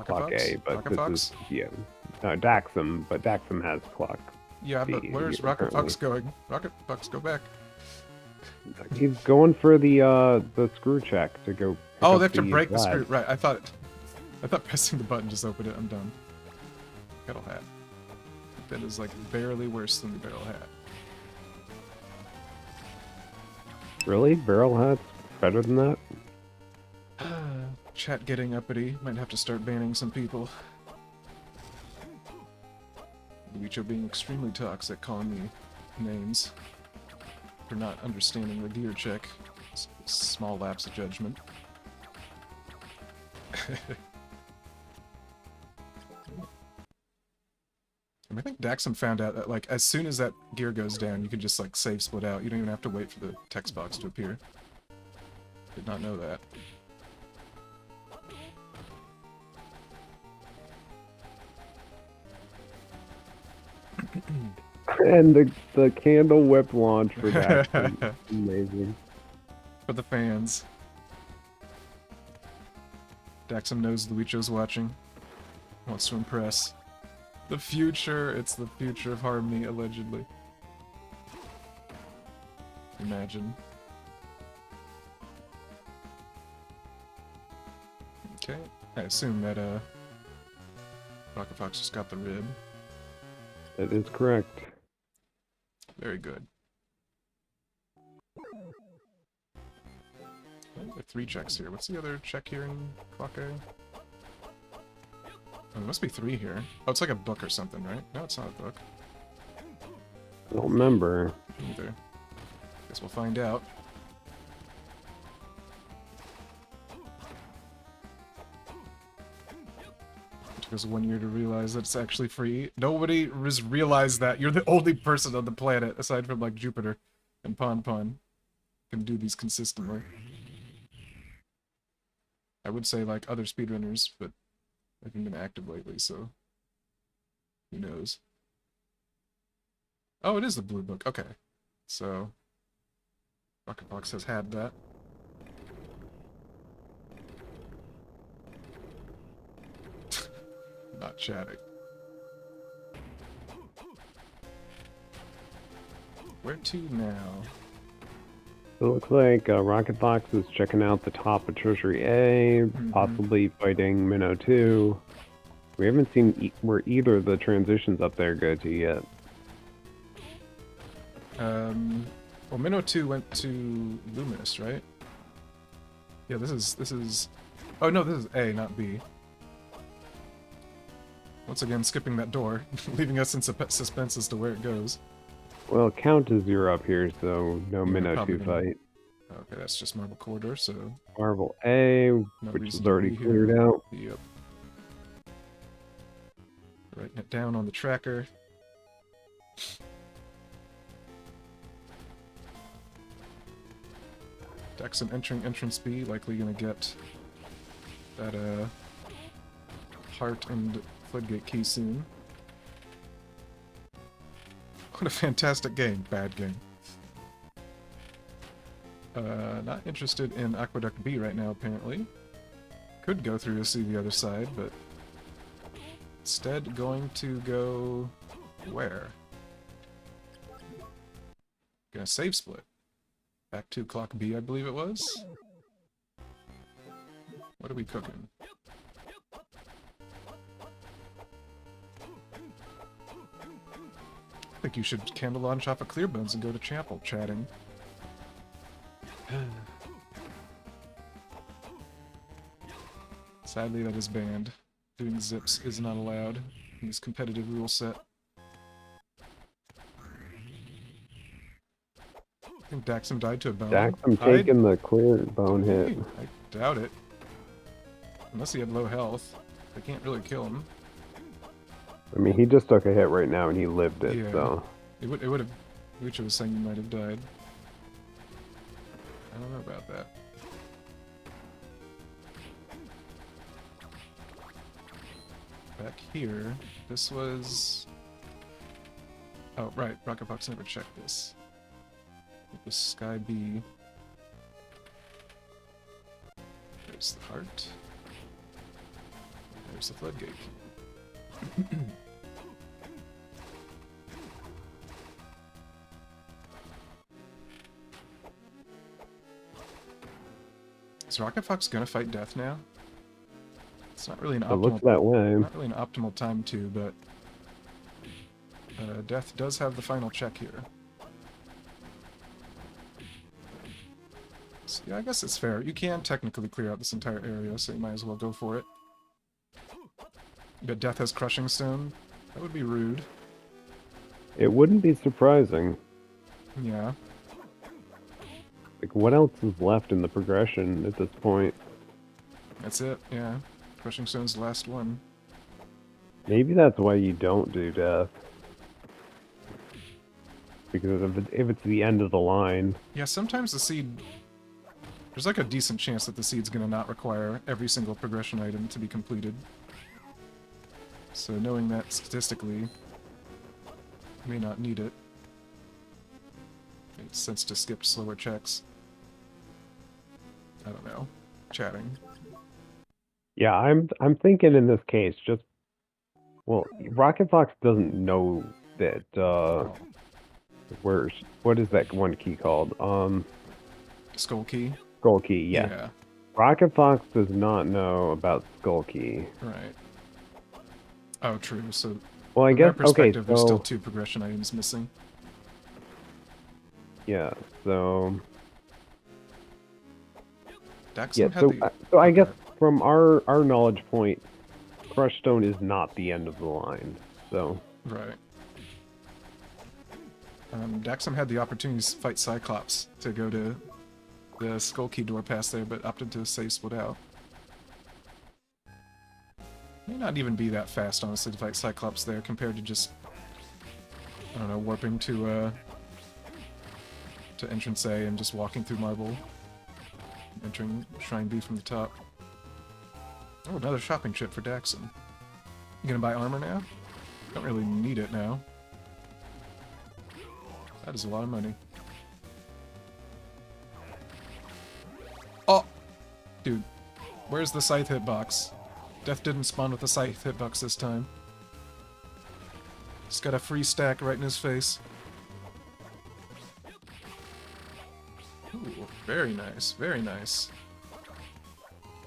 Clock A, but this is... Yeah, Daxam, but Daxam has Clock Yeah, B, but where's RocketFox going? RocketFox, go back. He's going for the screw check to go... Oh, they have to break the screw. Right, I thought pressing the button just opened it. I'm done. Kettle hat. That is like barely worse than the barrel hat. Really? Barrel hat's better than that? Chat getting uppity. Might have to start banning some people. Luicho being extremely toxic, calling me names for not understanding the gear check. Small lapse of judgment. I think Daxam found out that, like, as soon as that gear goes down, you can just, like, save split out. You don't even have to wait for the text box to appear. Did not know that. And the candle whip launch for Daxam. Amazing. For the fans. Daxam knows Luicho's watching. Wants to impress. The future, it's the future of Harmony, allegedly. Imagine. Okay, I assume that, RocketFox just got the rib. That is correct. Very good. Okay, there are 3 checks here. What's the other check here in Clock A? Oh, there must be 3 here. Oh, it's like a book or something, right? No, it's not a book. I don't remember. Either. Guess we'll find out. It took us 1 year to realize that it's actually free. Nobody has realized that. You're the only person on the planet, aside from like Jupiter and Pon Pon, can do these consistently. I would say like other speedrunners, but I haven't been active lately, so who knows. Oh, it is the blue book. Okay. So RocketFox has had that. Not chatting. Where to now? It looks like RocketFox is checking out the top of Treasury A, possibly fighting Minnow 2. We haven't seen where either of the transitions up there go to yet. Well, Minnow 2 went to Luminous, right? Yeah, this is... Oh, no, this is A, not B. Once again, skipping that door, leaving us in suspense as to where it goes. Well, count as 0 up here, so no Minnow 2 fight. Okay, that's just Marble Corridor, so... Marble A, which is already cleared out. Yep. Writing it down on the tracker. Daxam entering entrance B, likely gonna get that heart and floodgate key soon. What a fantastic game. Bad game. Not interested in Aqueduct B right now, apparently. Could go through to see the other side, but instead going to go where? Gonna save split. Back to clock B, I believe it was. What are we cooking? I think you should candle launch off of Clearbones and go to chapel chatting. Sadly, that is banned. Doing zips is not allowed in this competitive rule set. I think Daxam died to a bone. Daxam taking the clear bone hit. I doubt it. Unless he had low health. They can't really kill him. I mean, he just took a hit right now and he lived it, Yeah. so... It would have... Lucha was saying he might have died. I don't know about that. Back here, this was... Oh, right, RocketFox never checked this. It was Sky B. There's the heart. There's the floodgate. Is RocketFox gonna fight Death now? It's not really an optimal. It looks that way. Not really an optimal time to, but Death does have the final check here. So, yeah, I guess it's fair. You can technically clear out this entire area, so you might as well go for it. But Death has Crushing Stone. That would be rude. It wouldn't be surprising. Yeah. Like, what else is left in the progression at this point? That's it, yeah. Crushing Stone's the last one. Maybe that's why you don't do Death. Because if it's the end of the line... Yeah, sometimes the seed... There's like a decent chance that the seed's gonna not require every single progression item to be completed. So knowing that statistically, you may not need it. Makes sense to skip slower checks. I don't know. Chatting. Yeah, I'm thinking in this case, just... Well, RocketFox doesn't know that, what is that one key called? Skull Key? Skull Key, yes. Yeah. RocketFox does not know about Skull Key. Right. Oh, true. So, well, I from guess, their perspective, okay, there's so... still 2 progression items missing. Yeah, so... Daxam Yeah, had so I guess from our knowledge point, Crush Stone is not the end of the line, so... Right. Daxam had the opportunity to fight Cyclops to go to the Skull Key door past there, but opted to save split out. May not even be that fast, honestly, to fight Cyclops there compared to just, I don't know, warping to entrance A and just walking through Marble, entering Shrine B from the top. Oh, another shopping trip for Daxam. You gonna buy armor now? Don't really need it now. That is a lot of money. Oh! Dude, where's the scythe hitbox? Death didn't spawn with the scythe hitbox this time. Just got a free stack right in his face. Ooh, very nice, very nice.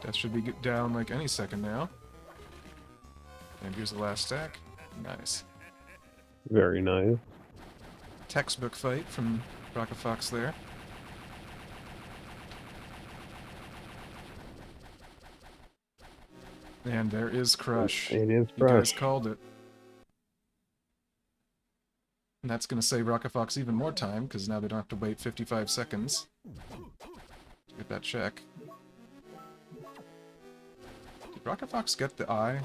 Death should be down like any second now. And here's the last stack. Nice. Very nice. Textbook fight from RocketFox there. And there is Crush. It is You guys Crush. called it. And that's going to save RocketFox even more time, because now they don't have to wait 55 seconds to get that check. Did RocketFox get the eye?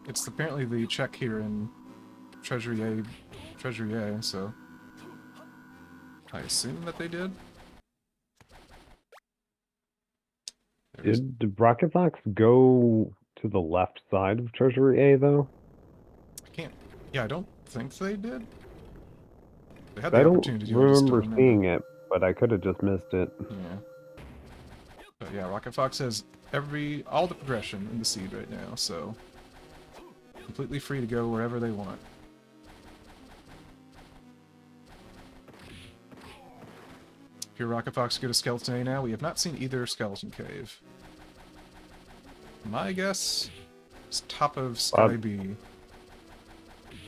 It's apparently the check here in Treasury A, so I assume that they did. Did RocketFox go to the left side of Treasury A, though? I can't. Yeah, I don't think they did. They had I the don't opportunity to. I just don't remember seeing it, but I could have just missed it. Yeah. But yeah, RocketFox has all the progression in the seed right now, so completely free to go wherever they want. If you're RocketFox, go to Skeleton A now. We have not seen either Skeleton Cave. My guess is top of Sky B.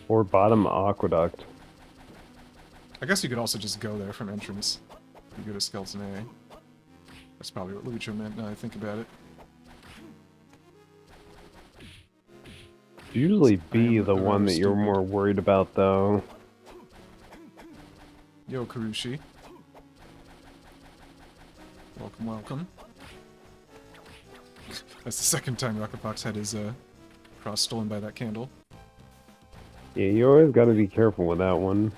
Or bottom Aqueduct. I guess you could also just go there from entrance. You go to Skeleton A. That's probably what Lucho meant now I think about it. Usually B, the I'm one that you're stupid. more worried about, though. Yo, Karushi. Welcome, welcome. That's the second time RocketFox had his cross stolen by that candle. Yeah, you always gotta be careful with that one.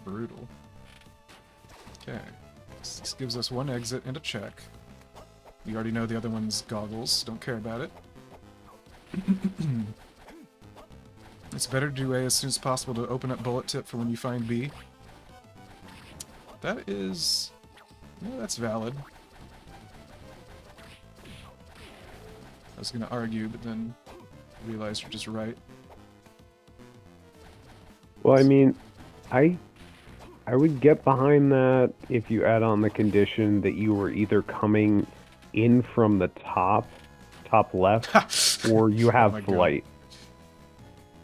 Brutal. Okay. This gives us one exit and a check. We already know the other one's goggles. Don't care about it. It's better to do A as soon as possible to open up bullet tip for when you find B. That is... No, that's valid. I was gonna argue, but then realized you're just right. Well, I mean, I would get behind that if you add on the condition that you were either coming in from the top left, or you have my God. flight.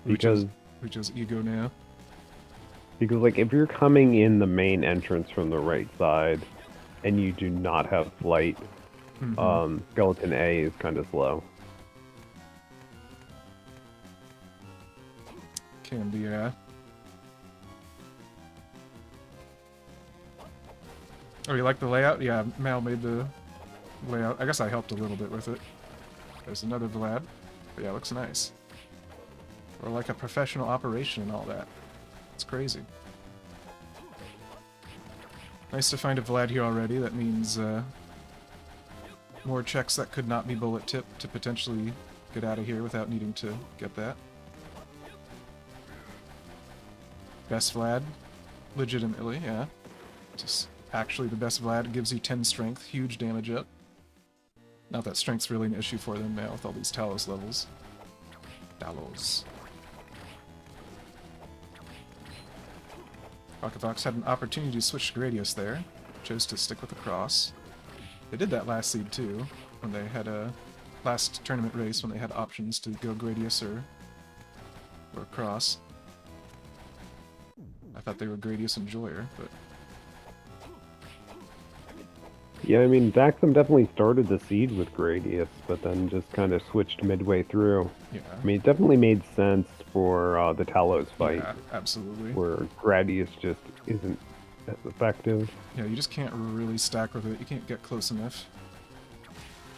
Because Which is ego now. like if you're coming in the main entrance from the right side and you do not have flight, Skeleton A is kind of slow. Can be, yeah. Oh, you like the layout? Yeah, Mal made the layout. I guess I helped a little bit with it. There's another Vlad. But yeah, it looks nice. Or like a professional operation and all that. It's crazy. Nice to find a Vlad here already. That means more checks that could not be bullet tip to potentially get out of here without needing to get that. Best Vlad. Legitimately, yeah. Just actually the best Vlad. Gives you 10 strength. Huge damage up. Not that strength's really an issue for them now with all these Talos levels. Talos. RocketFox had an opportunity to switch to Gradius there. Chose to stick with the cross. They did that last seed too, when they had a last tournament race when they had options to go Gradius or cross. I thought they were Gradius and Joyer, but Yeah, I mean, Daxam definitely started the siege with Gradius, but then just kind of switched midway through. Yeah. I mean, it definitely made sense for the Talos fight, Yeah, absolutely. where Gradius just isn't as effective. Yeah, you just can't really stack with it. You can't get close enough.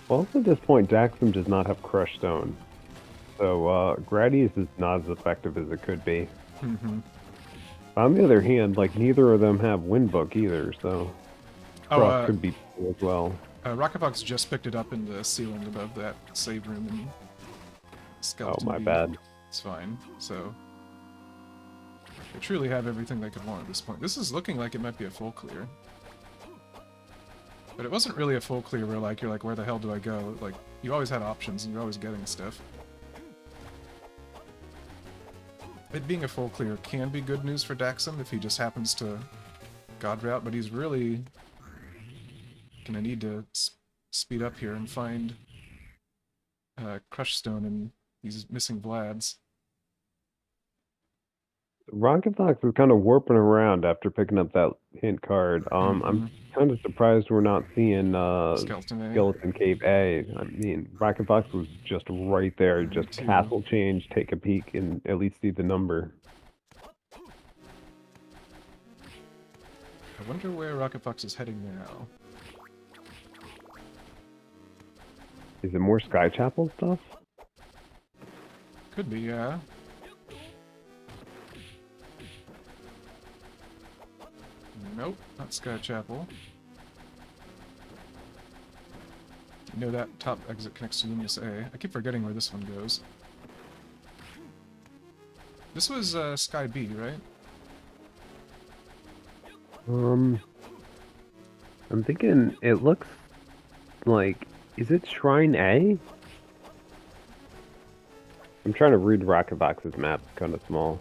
Well, also at this point, Daxam does not have Crush Stone, so Gradius is not as effective as it could be. Mm-hmm. On the other hand, like, neither of them have Windbook either, so Crush could be cool as well. RocketFox just picked it up in the ceiling above that save room and Skeleton Oh, my B. bad. It's fine. So they truly have everything they could want at this point. This is looking like it might be a full clear. But it wasn't really a full clear where like you're like, where the hell do I go? Like, you always had options and you're always getting stuff. It being a full clear can be good news for Daxam if he just happens to God route, but he's really gonna need to speed up here and find Crush Stone and these missing Vlads. RocketFox is kind of warping around after picking up that hint card. I'm kind of surprised we're not seeing Skeleton Cave A. I mean, RocketFox was just right there. Just castle change, take a peek, and at least see the number. I wonder where RocketFox is heading now. Is it more Sky Chapel stuff? Could be, yeah. Nope, not Sky Chapel. You know that top exit connects to Luminous A. I keep forgetting where this one goes. This was Sky B, right? I'm thinking it looks like, is it Shrine A? I'm trying to read RocketFox's map, it's kind of small.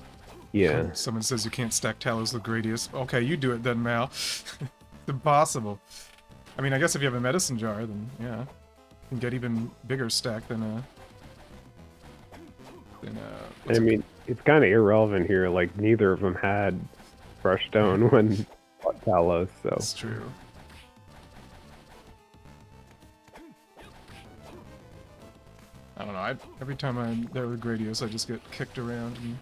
Yeah. Someone says you can't stack Talos with Gradius. Okay, you do it then, Mal. It's impossible. I mean, I guess if you have a medicine jar, then yeah. You can get even bigger stack than I mean, it's kind of irrelevant here. Like, neither of them had Crush Stone when fought Talos, so. That's true. I don't know, every time I'm there with Gradius, I just get kicked around and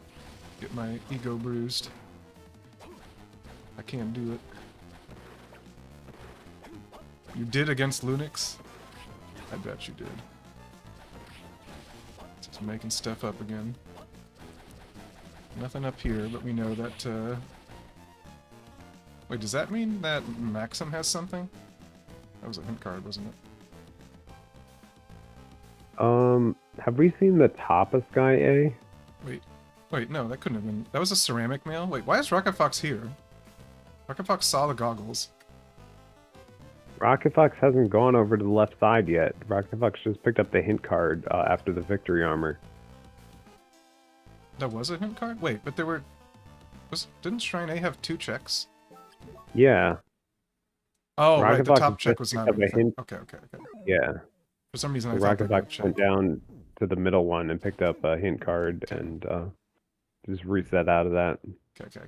get my ego bruised. I can't do it. You did against Lunix? I bet you did. Just making stuff up again. Nothing up here, but we know that, Wait, does that mean that Maxim has something? That was a hint card, wasn't it? Have we seen the top of Sky A? Wait, no, that couldn't have been... That was a ceramic mail? Wait, why is RocketFox here? RocketFox saw the goggles. RocketFox hasn't gone over to the left side yet. RocketFox just picked up the hint card after the victory armor. That was a hint card? Wait, but there were... Didn't Shrine A have 2 checks? Yeah. Oh, right, the top check was not a hint. Okay. Yeah. For some reason I thought RocketFox went down to the middle one and picked up a hint card and just reset out of that. Okay.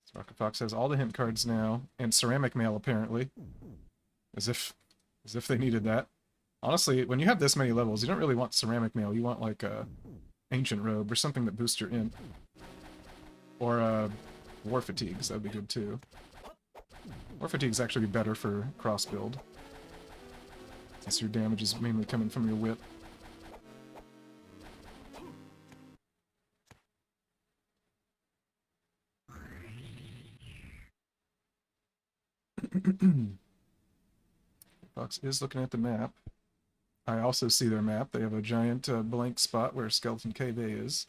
So RocketFox has all the hint cards now, and ceramic mail apparently. As if they needed that. Honestly, when you have this many levels, you don't really want ceramic mail. You want like a ancient robe or something that boosts your int. Or war fatigues, that'd be good too. War fatigues actually be better for cross build. Since your damage is mainly coming from your whip. Fox is looking at the map. I also see their map. They have a giant blank spot where Skeleton Cave A is.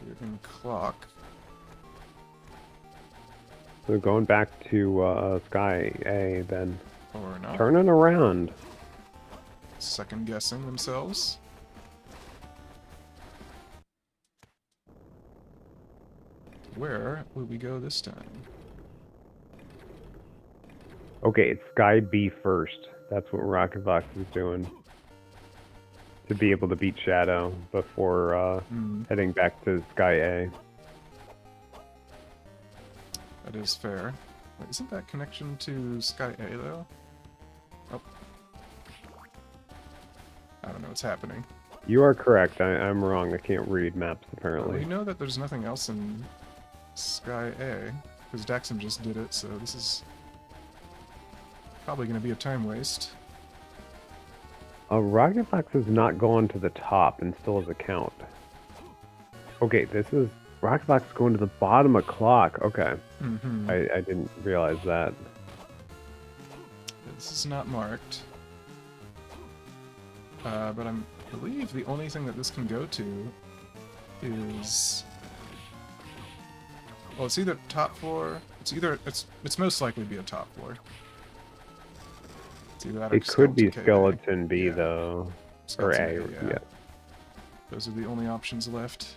Even clock. So going back to Sky A then. Or not. Turning around. Second guessing themselves. Where will we go this time? Okay, it's Sky B first. That's what RocketFox is doing. to be able to beat Shadow before heading back to Sky A. That is fair. Wait, isn't that connection to Sky A, though? Oh. I don't know what's happening. You are correct. I'm wrong. I can't read maps, apparently. We know that there's nothing else in Sky A, because Daxam just did it, so this is probably going to be a time waste. RocketFox has not gone to the top and still has a count. Okay, this is RocketFox going to the bottom of clock. Okay. Mm-hmm. I didn't realize that. This is not marked. But I believe the only thing that this can go to is... Well, it's either top floor. It's most likely be a top floor. It's either that or It could be Skeleton Skeleton B, Yeah. though. Skeleton or A, A, yeah. Those are the only options left.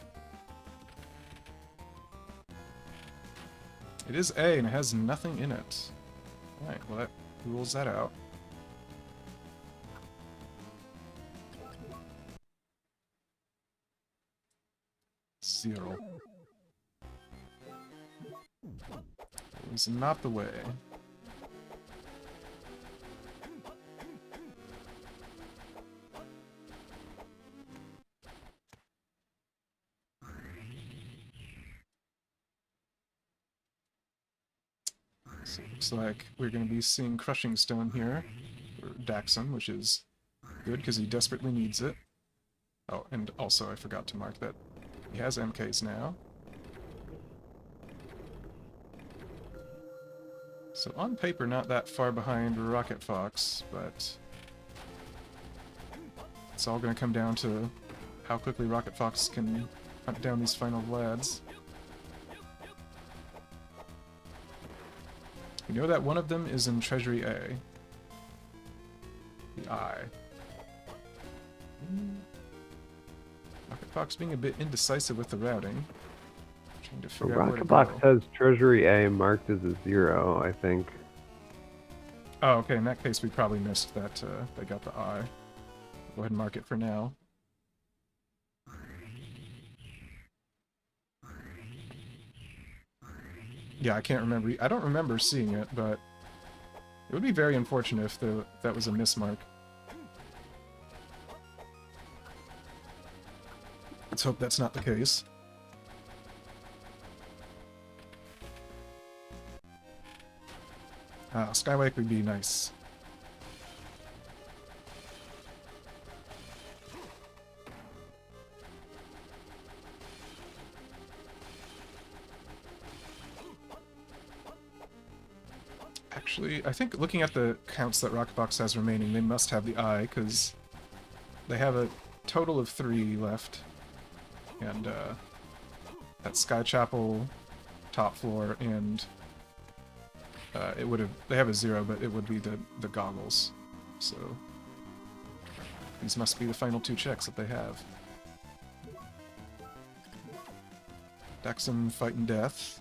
It is A, and it has nothing in it. Alright, well that rules that out. Zero. It was not the way. So it looks like we're going to be seeing Crushing Stone here for Daxam, which is good because he desperately needs it. Oh, and also I forgot to mark that he has MKs now. So on paper, not that far behind RocketFox, but it's all going to come down to how quickly RocketFox can hunt down these final lads. We know that one of them is in Treasury A. The I. RocketFox being a bit indecisive with the routing. Trying to figure out where to go. RocketFox has Treasury A marked as a 0, I think. Oh, okay, in that case we probably missed that they got the I. Go ahead and mark it for now. Yeah, I can't remember. I don't remember seeing it, but it would be very unfortunate if that was a mismark. Let's hope that's not the case. Skywake would be nice. Actually, I think looking at the counts that RocketFox has remaining, they must have the I, because they have a total of 3 left. And at Sky Chapel, top floor, and it would have. They have a 0, but it would be the goggles. So these must be the final 2 checks that they have. Daxam fighting Death.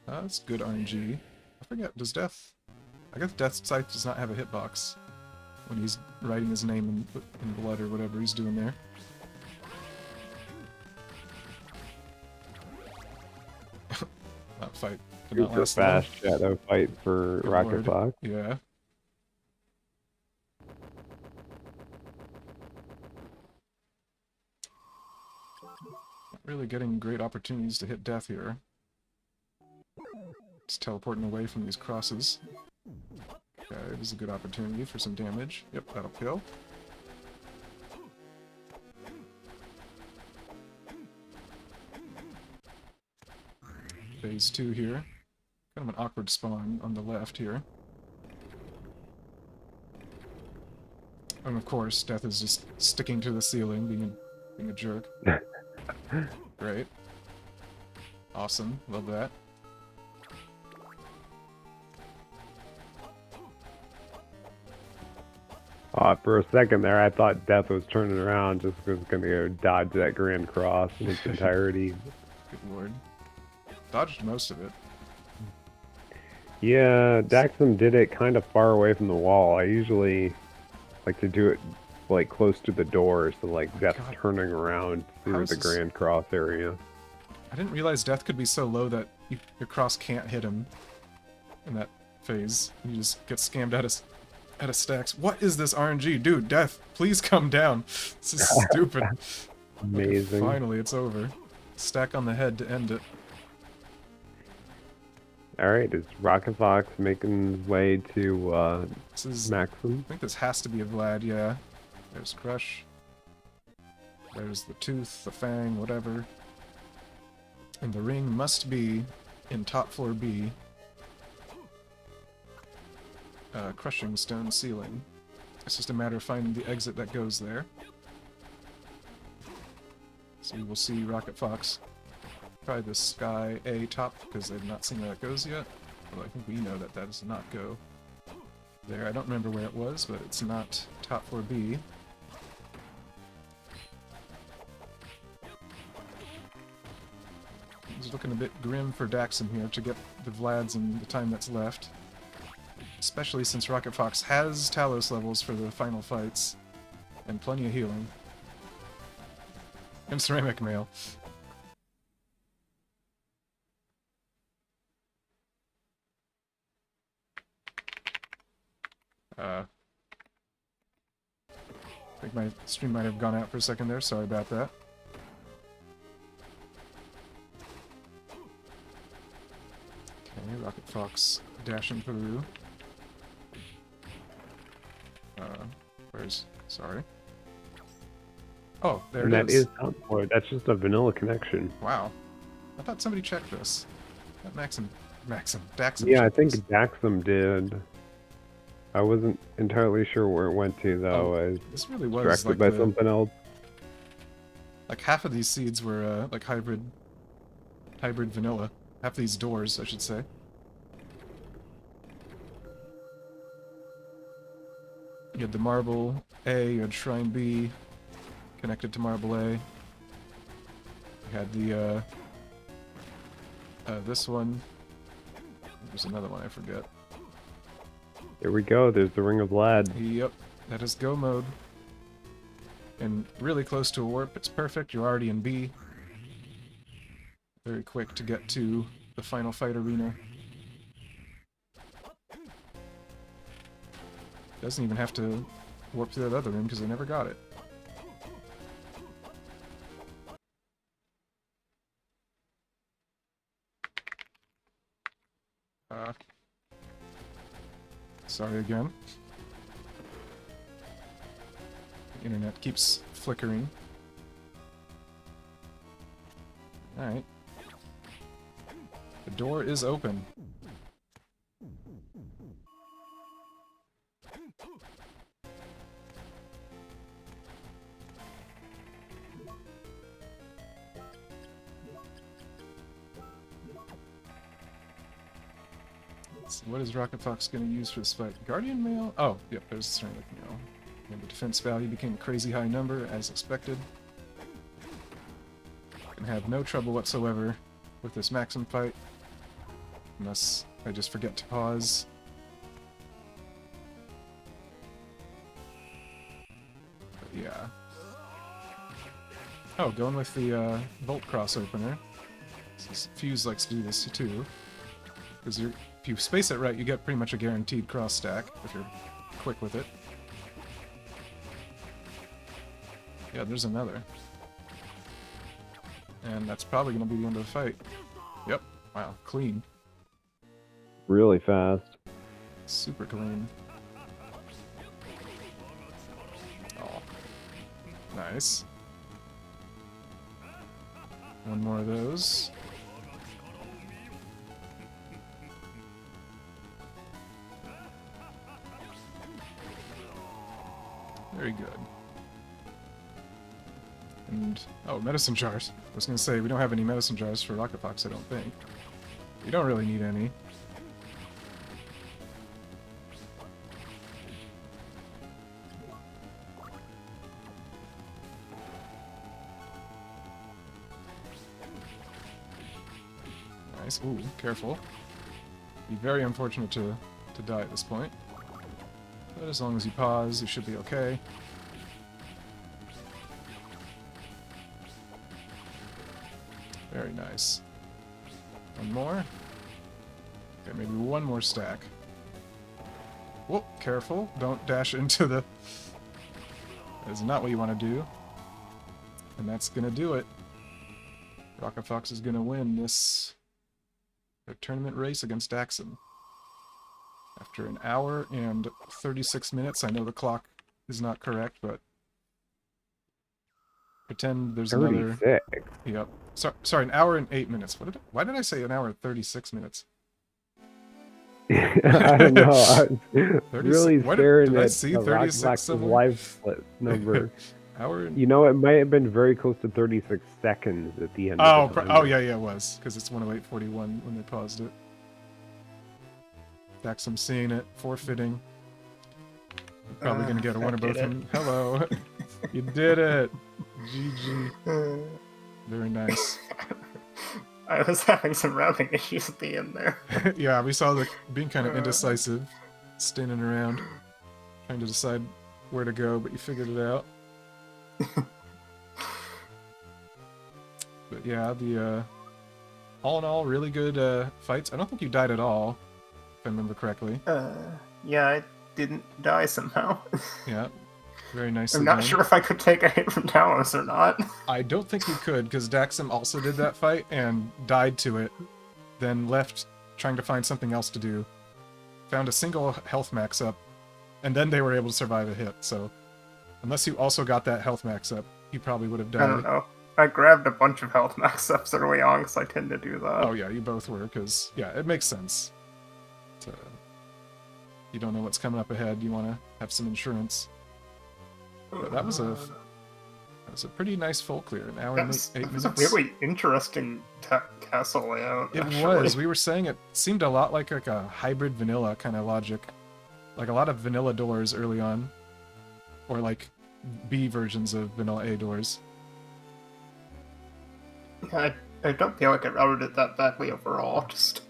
That's good RNG. I forget. Does Death? I guess Death's Sight does not have a hitbox when he's writing his name in blood or whatever he's doing there. That fight did not Super last long. fast Shadow fight for Good lord. RocketFox. Yeah. Not really getting great opportunities to hit Death here. Just teleporting away from these crosses. Okay, this is a good opportunity for some damage. Yep, that'll kill. Phase 2 here. Kind of an awkward spawn on the left here. And of course, Death is just sticking to the ceiling, being a jerk. Great. Awesome. Love that. For a second there, I thought Death was turning around just was going to go dodge that Grand Cross in its entirety. Good lord. Dodged most of it. Yeah, Daxam did it kind of far away from the wall. I usually like to do it like close to the door, so like Death's God. turning around How through is the this- Grand Cross area. I didn't realize Death could be so low that your cross can't hit him in that phase. You just get scammed out of stacks. What is this RNG? Dude, Death, please come down. This is stupid. Amazing. Okay, finally, it's over. Stack on the head to end it. Alright, is RocketFox making his way to This is... Maxim? I think this has to be a Vlad, yeah. There's Crush. There's the Tooth, the Fang, whatever. And the ring must be in top floor B. Crushing stone ceiling. It's just a matter of finding the exit that goes there. So we will see RocketFox try the Sky A top, because they've not seen where that goes yet. Although I think we know that that does not go there. I don't remember where it was, but it's not top floor B. It's looking a bit grim for Daxam here to get the Vlads in the time that's left. Especially since RocketFox has Talos levels for the final fights. And plenty of healing. And Ceramic Mail. I think my stream might have gone out for a second there, sorry about that. Okay, RocketFox dashing through. Sorry. Oh, there And it that is top floor. That's just a vanilla connection. Wow. I thought somebody checked this. That Daxam. Yeah, I checked think this. Daxam did. I wasn't entirely sure where it went to, though. I was This really was distracted like by something else. Like half of these seeds were like hybrid vanilla. Half of these doors, I should say. You had the marble A, you had shrine B, connected to marble A. You had the this one. There's another one I forget. Here we go. There's the Ring of Vlad. Yep, that is go mode. And really close to a warp. It's perfect. You're already in B. Very quick to get to the final fight arena. Doesn't even have to warp through that other room because I never got it. Sorry again. The internet keeps flickering. Alright. The door is open. So what is RocketFox going to use for this fight? Guardian Mail? Oh, yep, there's the Ceramic Mail. And the defense value became a crazy high number, as expected. Gonna have no trouble whatsoever with this Maxim fight. Unless I just forget to pause. But yeah. Oh, going with the Bolt Cross opener. Fuse likes to do this too. Because if you space it right, you get pretty much a guaranteed cross stack, if you're quick with it. Yeah, there's another. And that's probably going to be the end of the fight. Yep. Wow, clean. Really fast. Super clean. Oh. Nice. One more of those. Very good. And, oh, medicine jars. I was going to say, we don't have any medicine jars for RocketFox, I don't think. You don't really need any. Nice. Ooh, careful. Be very unfortunate to die at this point. But as long as you pause, you should be okay. Very nice. One more. Okay, maybe one more stack. Whoa, careful. Don't dash into the... That is not what you want to do. And that's going to do it. RocketFox is going to win this tournament race against Daxam. After an hour and 36 minutes. I know the clock is not correct, but pretend there's 36. another... Yep. Sorry, an hour and 8 minutes. Why did I say an hour and 36 minutes? I don't know. I was really staring did I at see the 36 RocketFox's somewhere? live split number. Hour and... You know, it might have been very close to 36 seconds at the end. Oh, of the oh yeah, it was. Because it's 108.41 when they paused it. Daxam seeing it, forfeiting. You're probably going to get a one or both of them. Hello. You did it. GG. Very nice. I was having some rounding issues at the end there. Yeah, we saw the being kind of indecisive, standing around, trying to decide where to go, but you figured it out. But yeah, the all in all, really good fights. I don't think you died at all, if I remember correctly. Yeah, I didn't die somehow. Yeah, very nicely I'm not done. sure if I could take a hit from Talos or not. I don't think you could, because Daxam also did that fight and died to it, then left trying to find something else to do. Found a single health max up, and then they were able to survive a hit, so unless you also got that health max up, you probably would have died. I don't know. I grabbed a bunch of health max ups early on because I tend to do that. Oh yeah, you both were, because, yeah, it makes sense. You don't know what's coming up ahead, you want to have some insurance. But that was a pretty nice full clear, an hour and 8 minutes. It was a really interesting castle layout. It actually. was. We were saying it seemed a lot like a hybrid vanilla kind of logic. Like a lot of vanilla doors early on. Or like B versions of vanilla A doors. I don't feel like I routed it that badly overall. Just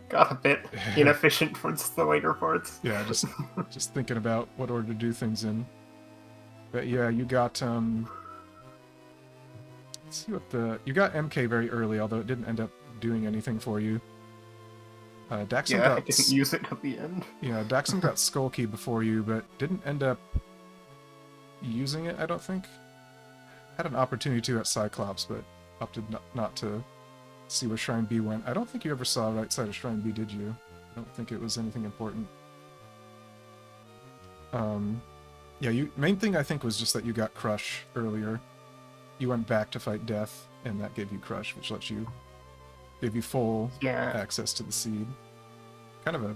got a bit inefficient towards the later parts. Yeah, just thinking about what order to do things in. But yeah, you got let's see what you got MK very early, although it didn't end up doing anything for you. Daxam Yeah, got, I didn't use it at the end. Yeah, Daxam got Skull Key before you, but didn't end up using it, I don't think. Had an opportunity to at Cyclops, but opted not to see where Shrine B went. I don't think you ever saw right side of Shrine B, did you? I don't think it was anything important. Yeah, main thing I think was just that you got Crush earlier. You went back to fight Death, and that gave you Crush, which gave you full access to the seed. Kind of a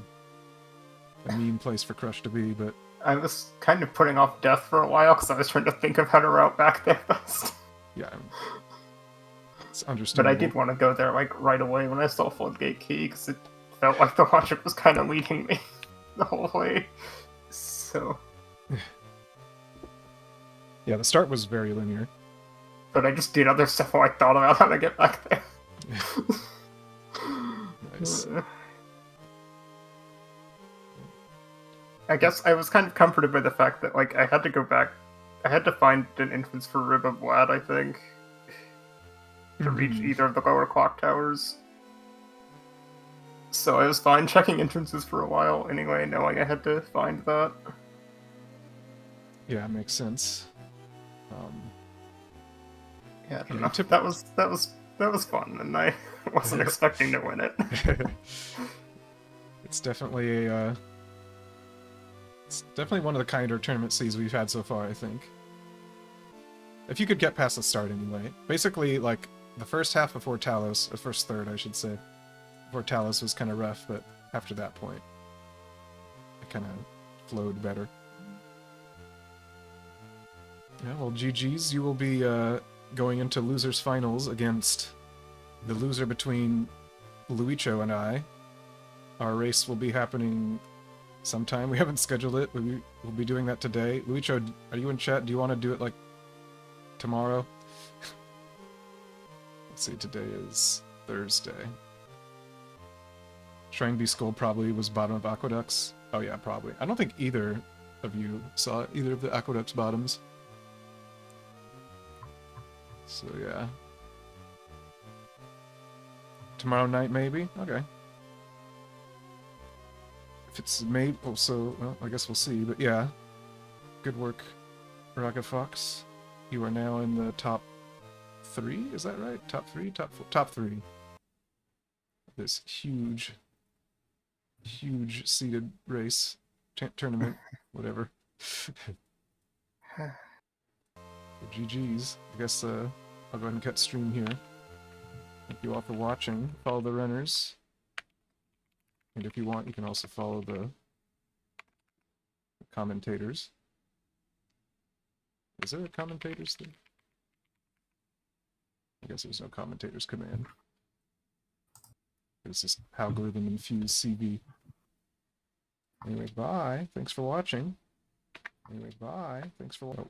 mean place for Crush to be, but... I was kind of putting off Death for a while, because I was trying to think of how to route back there best. Yeah, it's understandable. But I did want to go there, like, right away when I saw Floodgate Key, because it felt like the logic was kind of leading me the whole way. So... Yeah, the start was very linear. But I just did other stuff while I thought about how to get back there. Nice. I guess I was kind of comforted by the fact that, like, I had to go back. I had to find an entrance for Rib of Vlad, I think, to reach either of the lower clock towers. So I was fine checking entrances for a while anyway, knowing I had to find that. Yeah, makes sense. Yeah, I don't know. That was fun, and I wasn't expecting to win it. It's definitely it's definitely one of the kinder tournament seeds we've had so far, I think. If you could get past the start anyway. Basically, like, the first half before Talos, or first third, I should say, before Talos was kind of rough, but after that point, it kind of flowed better. Yeah, well, GG's, you will be going into losers finals against the loser between Luicho and I. Our race will be happening sometime. We haven't scheduled it. We'll be doing that today. Luicho, are you in chat? Do you want to do it, like, tomorrow? Let's see, today is Thursday. Shrine B Skull probably was bottom of Aqueducts. Oh yeah, probably. I don't think either of you saw either of the Aqueducts bottoms. So yeah. Tomorrow night, maybe? Okay. If it's maybe, also, well, I guess we'll see, but yeah. Good work, RocketFox. You are now in the top 3, is that right? Top 3? Top 4? Top 3. This huge seeded race. Tournament. Whatever. GG's. I guess, I'll go ahead and cut stream here. Thank you all for watching. Follow the runners. And if you want, you can also follow the commentators. Is there a commentators thing? I guess there's no commentators command. It's just algorithm infused CV. Anyway, bye. Thanks for watching. Anyway, bye. Thanks for watching.